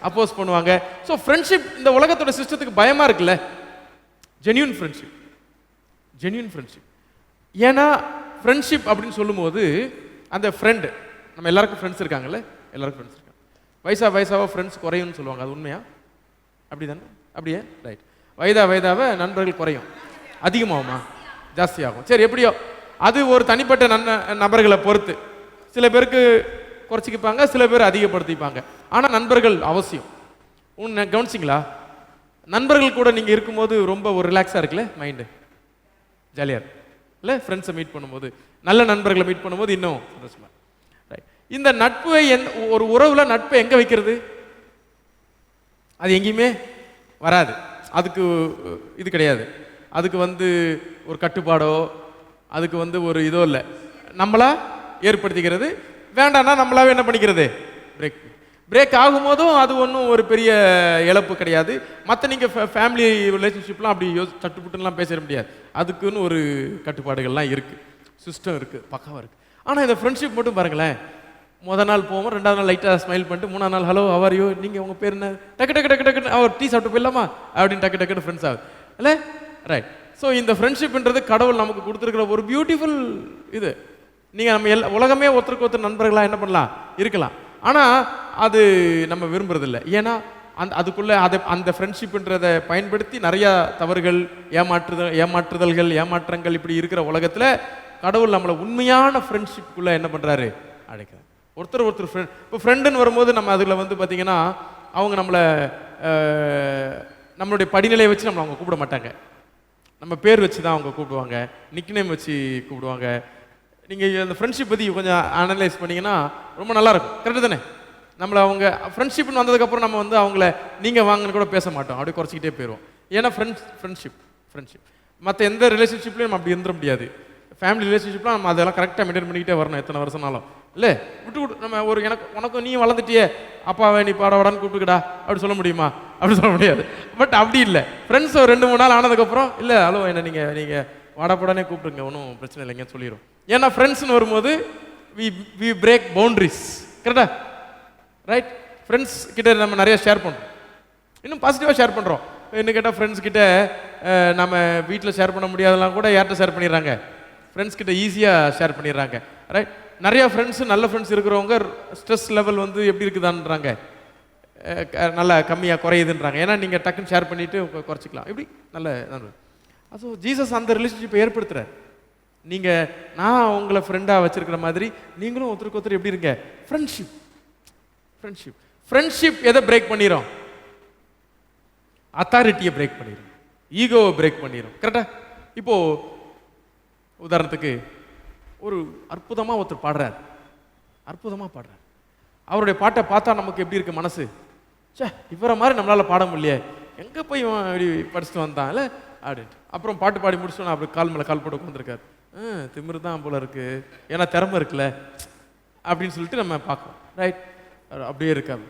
அப்போஸ் பண்ணுவாங்க. ஸோ ஃப்ரெண்ட்ஷிப் இந்த உலகத்தோட சிஸ்டத்துக்கு பயமா இருக்குல்ல. Genuine friendship. ஏன்னா ஃப்ரெண்ட்ஷிப் அப்படின்னு சொல்லும்போது அந்த ஃப்ரெண்டு, நம்ம எல்லாருக்கும் ஃப்ரெண்ட்ஸ் இருக்காங்கல்ல, எல்லாருக்கும் ஃப்ரெண்ட்ஸ் இருக்காங்க. வயசாக ஃப்ரெண்ட்ஸ் குறையும்னு சொல்லுவாங்க. அது உண்மையா? அப்படி தானே? அப்படியே ரைட். வயதாவ நண்பர்கள் குறையும், அதிகமாகுமா? ஜாஸ்தியாகும். சரி, எப்படியோ அது ஒரு தனிப்பட்ட நபர்களை பொறுத்து. சில பேருக்கு குறைச்சிக்கிப்பாங்க, சில பேர் அதிகப்படுத்திப்பாங்க. ஆனால் நண்பர்கள் அவசியம். கவனிச்சிங்களா? நண்பர்கள் கூட நீங்கள் இருக்கும்போது ரொம்ப ஒரு ரிலாக்ஸாக இருக்குல்ல, மைண்டு ஜாலியாக இருக்கு இல்லை? ஃப்ரெண்ட்ஸை மீட் பண்ணும்போது, நல்ல நண்பர்களை மீட் பண்ணும்போது இன்னும் சந்தோஷமா. ரைட். இந்த நட்பை ஒரு உறவுல நட்பை எங்கே வைக்கிறது? அது எங்கேயுமே வராது. அதுக்கு இது கிடையாது. அதுக்கு வந்து ஒரு கட்டுப்பாடோ அதுக்கு வந்து ஒரு இதோ இல்லை, நம்மளா ஏற்படுத்திக்கிறது. வேண்டாம்னா நம்மளாவே என்ன பண்ணிக்கிறது? பிரேக் ஆகும்போதும் அது ஒன்றும் ஒரு பெரிய இழப்பு கிடையாது. மற்ற நீங்கள் ஃபேமிலி ரிலேஷன்ஷிப்லாம் அப்படி சட்டுப்புட்டுலாம் பேச முடியாது. அதுக்குன்னு ஒரு கட்டுப்பாடுகள்லாம் இருக்குது, சிஸ்டம் இருக்குது, பக்காவாக இருக்குது. ஆனால் இந்த ஃப்ரெண்ட்ஷிப் மட்டும் பாருங்களேன். முதல் நாள் போவோம், 2வது நாள் லைட்டாக ஸ்மைல் பண்ணிட்டு, 3ஆவது நாள் ஹலோ ஹவ் ஆர் யூ, நீங்கள் உங்கள் பேர் என்ன, டக்குன்னு அவர் டீ சாப்பிட்டு போயிடலாமா அப்படின்னு டக்குன்னு ஃப்ரெண்ட்ஸ் ஆகுது இல்லை? ரைட். ஸோ இந்த ஃப்ரெண்ட்ஷிப்ன்றது கடவுள் நமக்கு கொடுத்துருக்கிற ஒரு பியூட்டிஃபுல் இது. நீங்கள் நம்ம உலகமே ஒருத்தருக்கு நண்பர்களாக என்ன பண்ணலாம், இருக்கலாம். ஆனால் அது நம்ம விரும்புறதில்லை. ஏன்னா அதுக்குள்ளே அந்த ஃப்ரெண்ட்ஷிப்ன்றதை பயன்படுத்தி நிறையா தவறுகள், ஏமாற்றுதல்கள் இப்படி இருக்கிற உலகத்தில் கடவுள் நம்மளை உண்மையான ஃப்ரெண்ட்ஷிப்புக்குள்ளே என்ன பண்ணுறாரு, அழைக்கிறார். ஒருத்தர் ஃப்ரெண்ட். இப்போ ஃப்ரெண்டுன்னு வரும்போது நம்ம அதில் வந்து பார்த்தீங்கன்னா அவங்க நம்மளுடைய படிநிலையை வச்சு நம்மளை அவங்க கூப்பிட மாட்டாங்க. நம்ம பேர் வச்சு தான் அவங்க கூப்பிடுவாங்க, நிக்நேம் வச்சு கூப்பிடுவாங்க. நீங்கள் அந்த ஃப்ரெண்ட்ஷிப் பற்றி கொஞ்சம் அனலைஸ் பண்ணிங்கன்னா ரொம்ப நல்லாயிருக்கும். கரெக்டு தானே? நம்மளை அவங்க ஃப்ரெண்ட்ஷிப்னு வந்ததுக்கப்புறம் நம்ம வந்து அவங்கள நீங்கள் வாங்கன்னு கூட பேச மாட்டோம், அப்படியே குறைச்சிக்கிட்டே போயிடுவோம். ஏன்னா ஃப்ரெண்ட்ஷிப் மற்ற எந்த ரிலேஷன்ஷிப்லையும் நம்ம அப்படி இருந்துட முடியாது. ஃபேமிலி ரிலேஷன்ஷிப்லாம் நம்ம அதெல்லாம் கரெக்டாக மெயின்டைன் பண்ணிக்கிட்டே வரணும், எத்தனை வருஷம்னாலும் இல்லை. விட்டு நம்ம ஒரு உனக்கும் நீ வளர்ந்துட்டியே, அப்பாவை நீ பாடவாடான்னு கூப்பிட்டுக்கடா அப்படி சொல்ல முடியுமா? அப்படி சொல்ல முடியாது. பட் அப்படி இல்லை. ஃப்ரெண்ட்ஸ் ஒரு 2-3 நாள் ஆனதுக்கப்புறம் இல்லை ஹலோ என்ன நீங்கள் வாடாப்படானே கூப்பிட்டுங்க, ஒன்றும் பிரச்சனை இல்லைங்கன்னு சொல்லிடும். ஏன்னா ஃப்ரெண்ட்ஸ்னு வரும்போது வி பிரேக் பவுண்ட்ரிஸ். கரெக்டா? ரைட். ஃப்ரெண்ட்ஸ் கிட்ட நம்ம நிறைய ஷேர் பண்ணுறோம், இன்னும் பாசிட்டிவாக ஷேர் பண்ணுறோம். என்ன கேட்டால் ஃப்ரெண்ட்ஸ் கிட்ட நம்ம வீட்டில் ஷேர் பண்ண முடியாதெல்லாம் கூட யார்கிட்ட ஷேர் பண்ணிடுறாங்க, ஃப்ரெண்ட்ஸ் கிட்ட ஈஸியாக ஷேர் பண்ணிடுறாங்க. ரைட். நிறையா நல்ல ஃப்ரெண்ட்ஸ் இருக்கிறவங்க ஸ்ட்ரெஸ் லெவல் வந்து எப்படி இருக்குதான்றாங்க, நல்லா கம்மியாக குறையுதுன்றாங்க. ஏன்னா நீங்கள் டக்குன்னு ஷேர் பண்ணிவிட்டு குறைச்சிக்கலாம். இப்படி நல்ல ஸோ ஜீசஸ் அந்த ரிலேஷன்ஷிப்பை ஏற்படுத்துகிறார். நான் உங்களை ஃப்ரெண்டாக வச்சிருக்கிற மாதிரி நீங்களும் ஒருத்தருக்கு எப்படி இருங்க, ஃப்ரெண்ட்ஷிப் எதை பிரேக் பண்ணிடும்? அத்தாரிட்டியை பிரேக் பண்ணிடும், ஈகோவை பிரேக் பண்ணிடும். கரெக்டா? இப்போ உதாரணத்துக்கு ஒரு அற்புதமாக ஒருத்தர் பாடுறார், அவருடைய பாட்டை பார்த்தா நமக்கு எப்படி இருக்கு மனசு? இவரை மாதிரி நம்மளால் பாட முடியலையே, எங்கே போய் இப்படி படிச்சுட்டு வந்தான் இல்லை அப்படின்ட்டு. அப்புறம் பாட்டு பாடி முடிச்சோன்னா அப்படி கால் மேலே கால் போட்டு உட்காந்துருக்காரு. திமிரு தான் போல இருக்கு, ஏன்னா திறமை இருக்குல்ல அப்படின்னு சொல்லிட்டு நம்ம பார்க்கணும். ரைட். அப்படியே இருக்காது.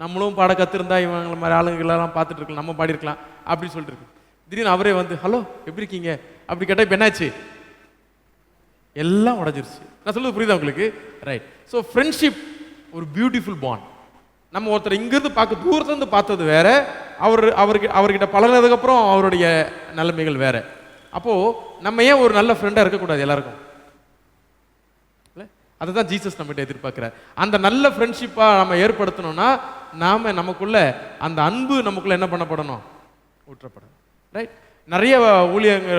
நம்மளும் பாட கற்றுருந்தா இவங்களை மாதிரி ஆளுங்களெல்லாம் பார்த்துட்டு இருக்கலாம், நம்ம பாடிருக்கலாம் அப்படின்னு சொல்லிட்டு இருக்கு. திடீர்னு அவரே வந்து ஹலோ எப்படி இருக்கீங்க அப்படி கேட்டால் இப்போ என்னாச்சு? எல்லாம் உடஞ்சிருச்சு. நான் சொல்லுவது புரியுதா உங்களுக்கு? ரைட். ஸோ ஃப்ரெண்ட்ஷிப் ஒரு பியூட்டிஃபுல் பாண்ட். நம்ம ஒருத்தர் இங்கிருந்து பார்க்க தூரத்துலேருந்து பார்த்தது வேற, அவர்கிட்ட பழகினதுக்கப்புறம் அவருடைய நிலைமைகள் வேற. அப்போது நம்ம ஏன் ஒரு நல்ல ஃப்ரெண்டாக இருக்கக்கூடாது எல்லாருக்கும்? அதை தான் ஜீசஸ் நம்மகிட்ட எதிர்பார்க்குறார். அந்த நல்ல ஃப்ரெண்ட்ஷிப்பாக நம்ம ஏற்படுத்தணும்னா நமக்குள்ள அந்த அன்பு நமக்குள்ள என்ன பண்ணப்படணும்? ஊற்றப்படணும். ரைட். நிறைய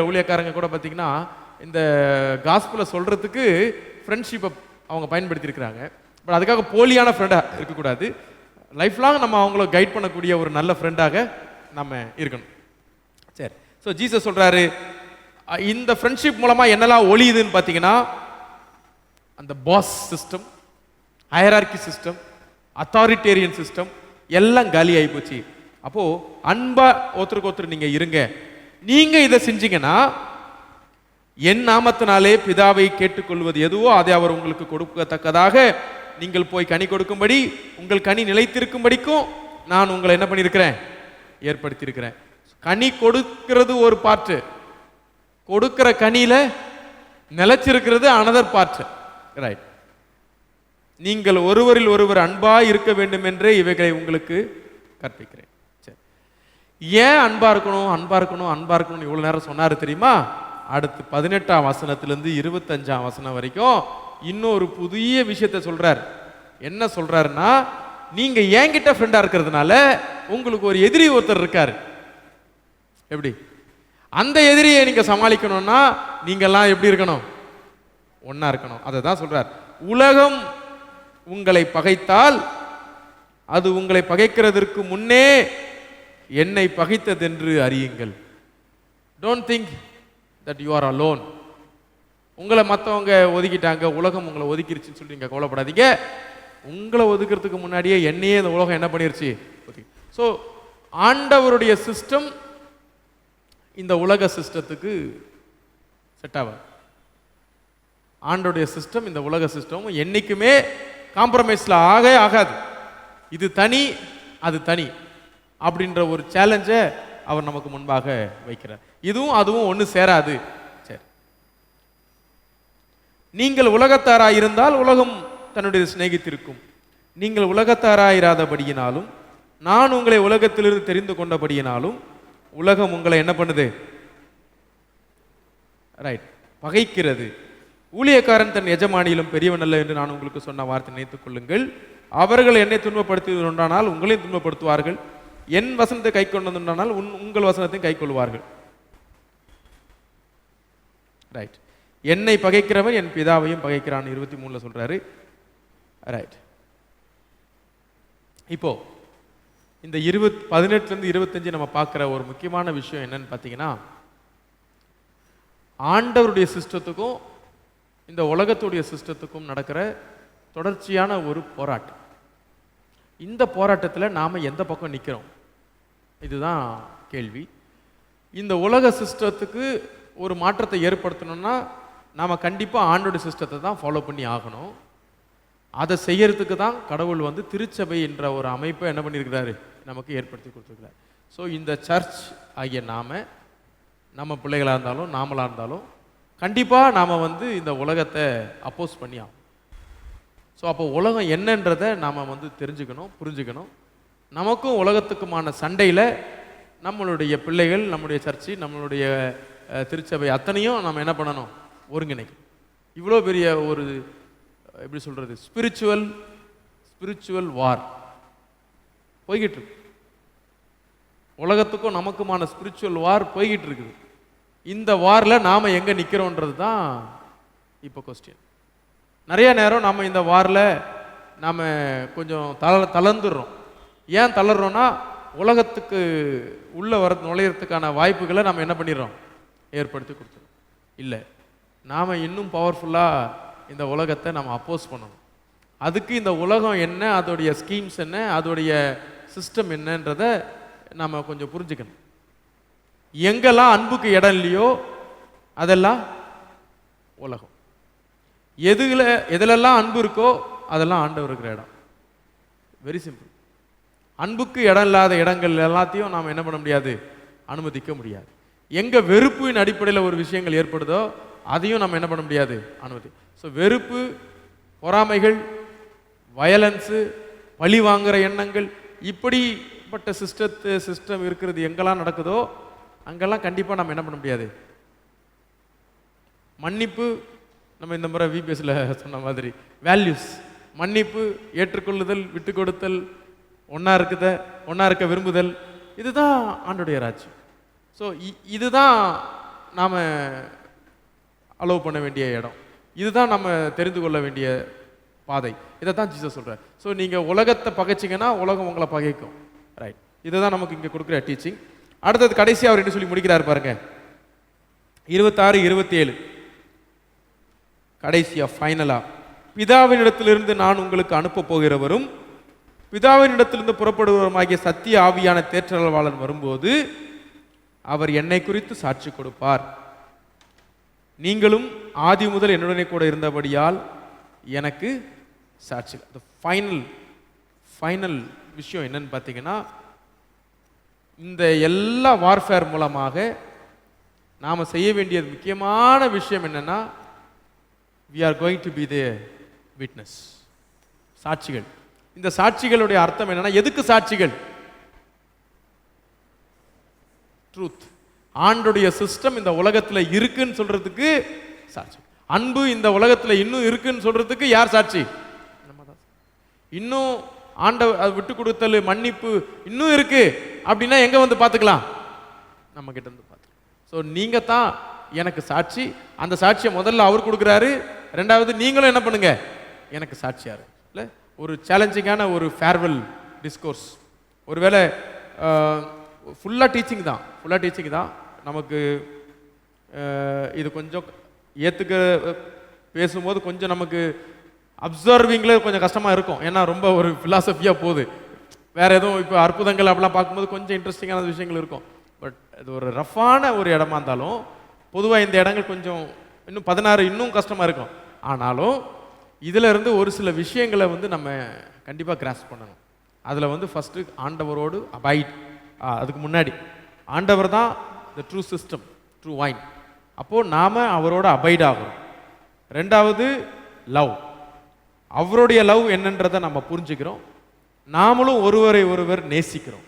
ஊழியக்காரங்க கூட பார்த்தீங்கன்னா இந்த காஸ்பலை சொல்கிறதுக்கு ஃப்ரெண்ட்ஷிப்பை அவங்க பயன்படுத்தியிருக்கிறாங்க. பட் அதுக்காக போலியான ஃப்ரெண்டாக இருக்கக்கூடாது. லைஃப் லாங் நம்ம அவங்கள கைட் பண்ணக்கூடிய ஒரு நல்ல ஃப்ரெண்டாக நம்ம இருக்கணும். சரி. ஸோ ஜீசஸ் சொல்கிறாரு, இந்த ஃப்ரெண்ட்ஷிப் மூலமாக என்னெல்லாம் ஒளியுதுன்னு பார்த்தீங்கன்னா, அந்த boss system, hierarchy system, authoritarian system எல்லாம் காலி ஆகி போச்சு. அப்போது அன்பா ஒருத்தருக்கு ஒருத்தர் நீங்கள் இருங்க. நீங்கள் இதை செஞ்சீங்கன்னா, என் நாமத்தினாலே பிதாவை கேட்டுக்கொள்வது எதுவோ அதை அவர் உங்களுக்கு கொடுக்கத்தக்கதாக நீங்கள் போய் கனி கொடுக்கும்படி, உங்கள் கனி நிலைத்திருக்கும்படிக்கும் நான் உங்களை என்ன பண்ணியிருக்கிறேன்? ஏற்படுத்தியிருக்கிறேன். கனி கொடுக்கிறது ஒரு பார்ட்டு, கொடுக்கிற கனியில நிலைச்சிருக்கிறது அனதர் பார்ட். ரைட். நீங்கள் ஒருவரில் ஒருவர் அன்பா இருக்க வேண்டும் என்றே இவைகளை உங்களுக்கு கற்பிக்கிறேன். சரி. ஏன் அன்பா இருக்கணும் அன்பா இருக்கணும் அன்பா இருக்கணும்னு இவ்வளவு நேரம் சொன்னாரு தெரியுமா? அடுத்து 18ஆம் வசனத்திலிருந்து 25ஆம் வசனம் வரைக்கும் இன்னொரு புதிய விஷயத்தை சொல்றார். என்ன சொல்றாருன்னா, நீங்க என்கிட்ட ஃப்ரெண்டா இருக்கிறதுனால உங்களுக்கு ஒரு எதிரி ஒருத்தர் இருக்காரு. எப்படி? அந்த எதிரியை நீங்க சமாளிக்கணும்னா நீங்கெல்லாம் எப்படி இருக்கணும்? ஒன்னா இருக்கணும். அதை தான் சொல்றார். உலகம் உங்களை பகைத்தால் அது உங்களை பகைக்கிறதற்கு முன்னே என்னை பகைத்ததென்று அறியுங்கள். Don't think that you are alone. உங்களை மற்றவங்க ஒதுக்கிட்டாங்க, உலகம் உங்களை ஒதுக்கிருச்சுன்னு சொல்லி நீங்கள் கவலைப்படாதீங்க. உங்களை ஒதுக்கிறதுக்கு முன்னாடியே என்னையே இந்த உலகம் என்ன பண்ணிருச்சு? ஸோ ஆண்டவருடைய சிஸ்டம் இந்த உலக சிஸ்டத்துக்கு செட் ஆகாது. ஆண்டோடைய சிஸ்டம் இந்த உலக சிஸ்டம் என்னைக்குமே காம்ப்ரமைஸ்ல ஆகாது. இது தனி அது தனி அப்படின்ற ஒரு சேலஞ்சை அவர் நமக்கு முன்பாக வைக்கிறார். இதுவும் அதுவும் ஒன்று சேராது. சரி. நீங்கள் உலகத்தாராய் இருந்தால் உலகம் தன்னுடைய சிநேகித்திருக்கும். நீங்கள் உலகத்தாராயிராதபடியினாலும் நான் உங்களை உலகத்திலிருந்து தெரிந்து கொண்டபடியினாலும் உலகம் உங்களை என்ன பண்ணுது? ரைட், பகைக்கிறது. ஊழியக்காரன் தன் எஜமானியிலும் பெரியவன் அல்ல என்று நான் உங்களுக்கு சொன்ன வார்த்தை நினைத்துக் கொள்ளுங்கள். அவர்கள் என்னை துன்பப்படுத்துவதுண்டானால் உங்களையும் துன்பப்படுத்துவார்கள். என் வசனத்தை கை கொண்டதுண்டானால் உங்கள் வசனத்தையும் கை கொள்வார்கள். ரைட். என்னை பகைக்கிறவன் என் பிதாவையும் பகைக்கிறான் 23 சொல்றாரு. ரைட். இப்போ இந்த 18 25 நம்ம பார்க்குற ஒரு முக்கியமான விஷயம் என்னன்னு பார்த்தீங்கன்னா, ஆண்டவருடைய சிஸ்டத்துக்கும் இந்த உலகத்துடைய சிஸ்டத்துக்கும் நடக்கிற தொடர்ச்சியான ஒரு போராட்டம். இந்த போராட்டத்தில் நாம் எந்த பக்கம் நிற்கிறோம்? இதுதான் கேள்வி. இந்த உலக சிஸ்டத்துக்கு ஒரு மாற்றத்தை ஏற்படுத்தணும்னா நாம் கண்டிப்பாக ஆண்டோட சிஸ்டத்தை தான் ஃபாலோ பண்ணி ஆகணும். அதை செய்யறதுக்கு தான் கடவுள் திருச்சபை என்ற ஒரு அமைப்பை என்ன பண்ணியிருக்கிறாரு? நமக்கு ஏற்படுத்தி கொடுத்துருக்கிறார். ஸோ இந்த சர்ச் ஆகிய நம்ம பிள்ளைகளாக இருந்தாலும் நாமளாக இருந்தாலும் கண்டிப்பாக நாம் இந்த உலகத்தை அப்போஸ் பண்ணி ஆகும். ஸோ அப்போ உலகம் என்னன்றதை நாம் தெரிஞ்சுக்கணும், புரிஞ்சுக்கணும். நமக்கும் உலகத்துக்குமான சண்டையில் நம்மளுடைய பிள்ளைகள், நம்முடைய சர்ச்சு, நம்மளுடைய திருச்சபை அத்தனையும் நம்ம என்ன பண்ணணும்? ஒருங்கிணைக்கணும். இவ்வளோ பெரிய ஒரு எப்படி சொல்கிறது, ஸ்பிரிச்சுவல் வார் போய்கிட்டு இருக்கு. உலகத்துக்கும் நமக்குமான ஸ்பிரிச்சுவல் வார் போய்கிட்டு இருக்குது. இந்த வாரில் நாம் எங்கே நிற்கிறோன்றது தான் இப்போ கொஸ்டின். நிறைய நேரம் நம்ம இந்த வாரில் நாம் கொஞ்சம் தளர்ந்துடுறோம். ஏன் தளர்றோன்னா, உலகத்துக்கு உள்ளே நுழையிறதுக்கான வாய்ப்புகளை நம்ம என்ன பண்ணிடுறோம்? ஏற்படுத்தி கொடுத்துறோம். இல்லை, நாம் இன்னும் பவர்ஃபுல்லாக இந்த உலகத்தை நம்ம அப்போஸ் பண்ணணும். அதுக்கு இந்த உலகம் என்ன, அதோடைய ஸ்கீம்ஸ் என்ன, அதோடைய சிஸ்டம் என்னன்றதை நம்ம கொஞ்சம் புரிஞ்சுக்கணும். எங்கெல்லாம் அன்புக்கு இடம் இல்லையோ அதெல்லாம் உலகம். எதுலெல்லாம் அன்பு இருக்கோ அதெல்லாம் ஆண்டவர் இருக்கிற இடம். Very simple. அன்புக்கு இடம் இல்லாத இடங்கள் எல்லாத்தையும் நாம் என்ன பண்ண முடியாது? அனுமதிக்க முடியாது. எங்கே வெறுப்பின் அடிப்படையில் ஒரு விஷயங்கள் ஏற்படுதோ அதையும் நம்ம என்ன பண்ண முடியாது? அனுமதி. ஸோ வெறுப்பு, பொறாமைகள், வயலன்ஸு, பழி வாங்குற எண்ணங்கள், இப்படிப்பட்ட சிஸ்டம் இருக்கிறது எங்கெல்லாம் நடக்குதோ அங்கெல்லாம் கண்டிப்பாக நம்ம என்ன பண்ண முடியாது. மன்னிப்பு, நம்ம இந்த முறை விபிஎஸ்ல சொன்ன மாதிரி வேல்யூஸ், மன்னிப்பு, ஏற்றுக்கொள்ளுதல், விட்டு கொடுத்தல், ஒன்றா இருக்க விரும்புதல், இதுதான் ஆண்டோடைய ராஜ்யம். ஸோ இதுதான் நாம் அலோவ் பண்ண வேண்டிய இடம், இதுதான் நம்ம தெரிந்து கொள்ள வேண்டிய பாதை. இதை தான் ஜீசஸ் சொல்கிறார். ஸோ நீங்கள் உலகத்தை பகைச்சிங்கன்னா உலகம் உங்களை பகைக்கும். ரைட், இதுதான் நமக்கு இங்கே கொடுக்குற டீச்சிங். அடுத்தது கடைசி அவர் என்ன சொல்லி முடிக்கிறார் பாருங்க, 26, 27 கடைசியா ஃபைனலா, பிதாவினிடத்திலிருந்து நான் உங்களுக்கு அனுப்ப போகிறவரும் பிதாவினிடத்திலிருந்து புறப்படுவருமாகிய சத்திய ஆவியான தேற்றரவாளன் வரும்போது அவர் என்னை குறித்து சாட்சி கொடுப்பார். நீங்களும் ஆதி முதல் என்னுடனே கூட இருந்தபடியால் எனக்கு சாட்சி. ஃபைனல் விஷயம் என்னன்னு பார்த்தீங்கன்னா, இந்த எல்லா வார்ஃபேர் மூலமாக நாம் செய்ய வேண்டிய முக்கியமான விஷயம் என்னன்னா, we are going to be the witness, சாட்சிகள். இந்த சாட்சிகளுடைய அர்த்தம் என்னன்னா, எதுக்கு சாட்சிகள்? ட்ரூத், ஆண்டுடைய சிஸ்டம் இந்த உலகத்துல இருக்குன்னு சொல்றதுக்கு சாட்சி. அன்பு இந்த உலகத்துல இன்னும் இருக்குன்னு சொல்றதுக்கு யார் சாட்சி? நம்ம தான். இன்னும் விட்டு கொடுத்தல், மன்னிப்பு இன்னும் இருக்கு அப்படின்னா எங்க வந்து பார்த்துக்கலாம்? நம்ம கிட்ட இருந்து பார்த்துக்கலாம். ஸோ நீங்க தான் எனக்கு சாட்சி. அந்த சாட்சியை முதல்ல அவர் கொடுக்குறாரு, ரெண்டாவது நீங்களும் என்ன பண்ணுங்க, எனக்கு சாட்சியா இருக்கு. இல்லை, ஒரு சேலஞ்சிங்கான ஒரு ஃபேர்வெல் டிஸ்கோர்ஸ். ஒருவேளை ஃபுல்லாக டீச்சிங் தான் நமக்கு. இது கொஞ்சம் ஏற்றுக்க பேசும்போது கொஞ்சம் நமக்கு அப்சர்விங்கில் கொஞ்சம் கஷ்டமாக இருக்கும். ஏன்னா ரொம்ப ஒரு ஃபிலாசபியாக போகுது. வேறு எதுவும் இப்போ அற்புதங்கள் அப்படிலாம் பார்க்கும்போது கொஞ்சம் இன்ட்ரெஸ்டிங்கான விஷயங்கள் இருக்கும். பட் இது ஒரு ரஃப்பான ஒரு இடமா இருந்தாலும், பொதுவாக இந்த இடங்கள் கொஞ்சம் இன்னும் 16 இன்னும் கஷ்டமாக இருக்கும். ஆனாலும் இதில் இருந்து ஒரு சில விஷயங்களை வந்து நம்ம கண்டிப்பாக கிராஸ் பண்ணணும். அதில் வந்து ஃபஸ்ட்டு ஆண்டவரோடு அபைட். அதுக்கு முன்னாடி ஆண்டவர் தான் the true system, true wine. அப்போது நாம் அவரோட அபைட் ஆகிறோம். ரெண்டாவது லவ், அவருடைய லவ் என்னன்றதை நம்ம புரிஞ்சுக்கிறோம். நாமளும் ஒருவர் நேசிக்கிறோம்.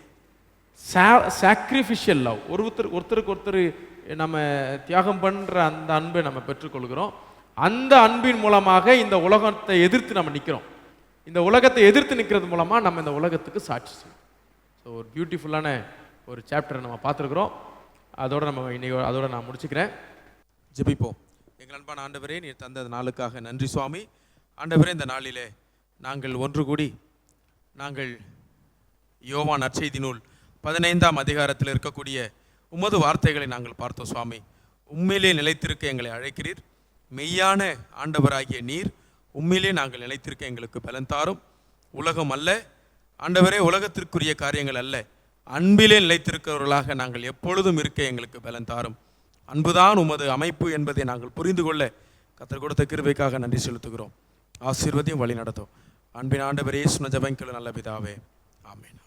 சாக்ரிஃபிஷியல் லவ், ஒருத்தருக்கு ஒருத்தர் நம்ம தியாகம் பண்ணுற அந்த அன்பை நம்ம பெற்றுக்கொள்கிறோம். அந்த அன்பின் மூலமாக இந்த உலகத்தை எதிர்த்து நம்ம நிற்கிறோம். இந்த உலகத்தை எதிர்த்து நிற்கிறது மூலமாக நம்ம இந்த உலகத்துக்கு சாட்சி செய்யும். ஸோ ஒரு பியூட்டிஃபுல்லான ஒரு சாப்டரை நம்ம பார்த்துருக்குறோம். அதோட நான் முடிச்சுக்கிறேன். ஜெபிப்போம். எங்கள் அன்பான ஆண்டவரே, நீர் தந்த நாளுக்காக நன்றி சுவாமி. ஆண்டவரே, இந்த நாளிலே நாங்கள் ஒன்று கூடி நாங்கள் யோவான் நற்செய்தி நூல் 15ஆம் அதிகாரத்தில் இருக்கக்கூடிய உமது வார்த்தைகளை நாங்கள் பார்த்தோம் சுவாமி. உண்மையிலே நிலைத்திருக்க எங்களை அழைக்கிறீர். மெய்யான ஆண்டவராகிய நீர் உண்மையிலே நாங்கள் நிலைத்திருக்க எங்களுக்கு பலன் தாரும். உலகம் அல்ல ஆண்டவரே, உலகத்திற்குரிய காரியங்கள் அல்ல, அன்பிலே நிலைத்திருக்கிறவர்களாக நாங்கள் எப்பொழுதும் இருக்க எங்களுக்கு பலன் தாரும். அன்புதான் உமது அமைப்பு என்பதை நாங்கள் புரிந்து கொள்ள கர்த்தர் கொடுத்த கிருபைக்காக நன்றி செலுத்துகிறோம். ஆசீர்வதியும் வழி நடத்தும். அன்பின் ஆண்டவரே, இயேசு ஜெபங்கள் நல்ல பிதாவே, ஆமென்.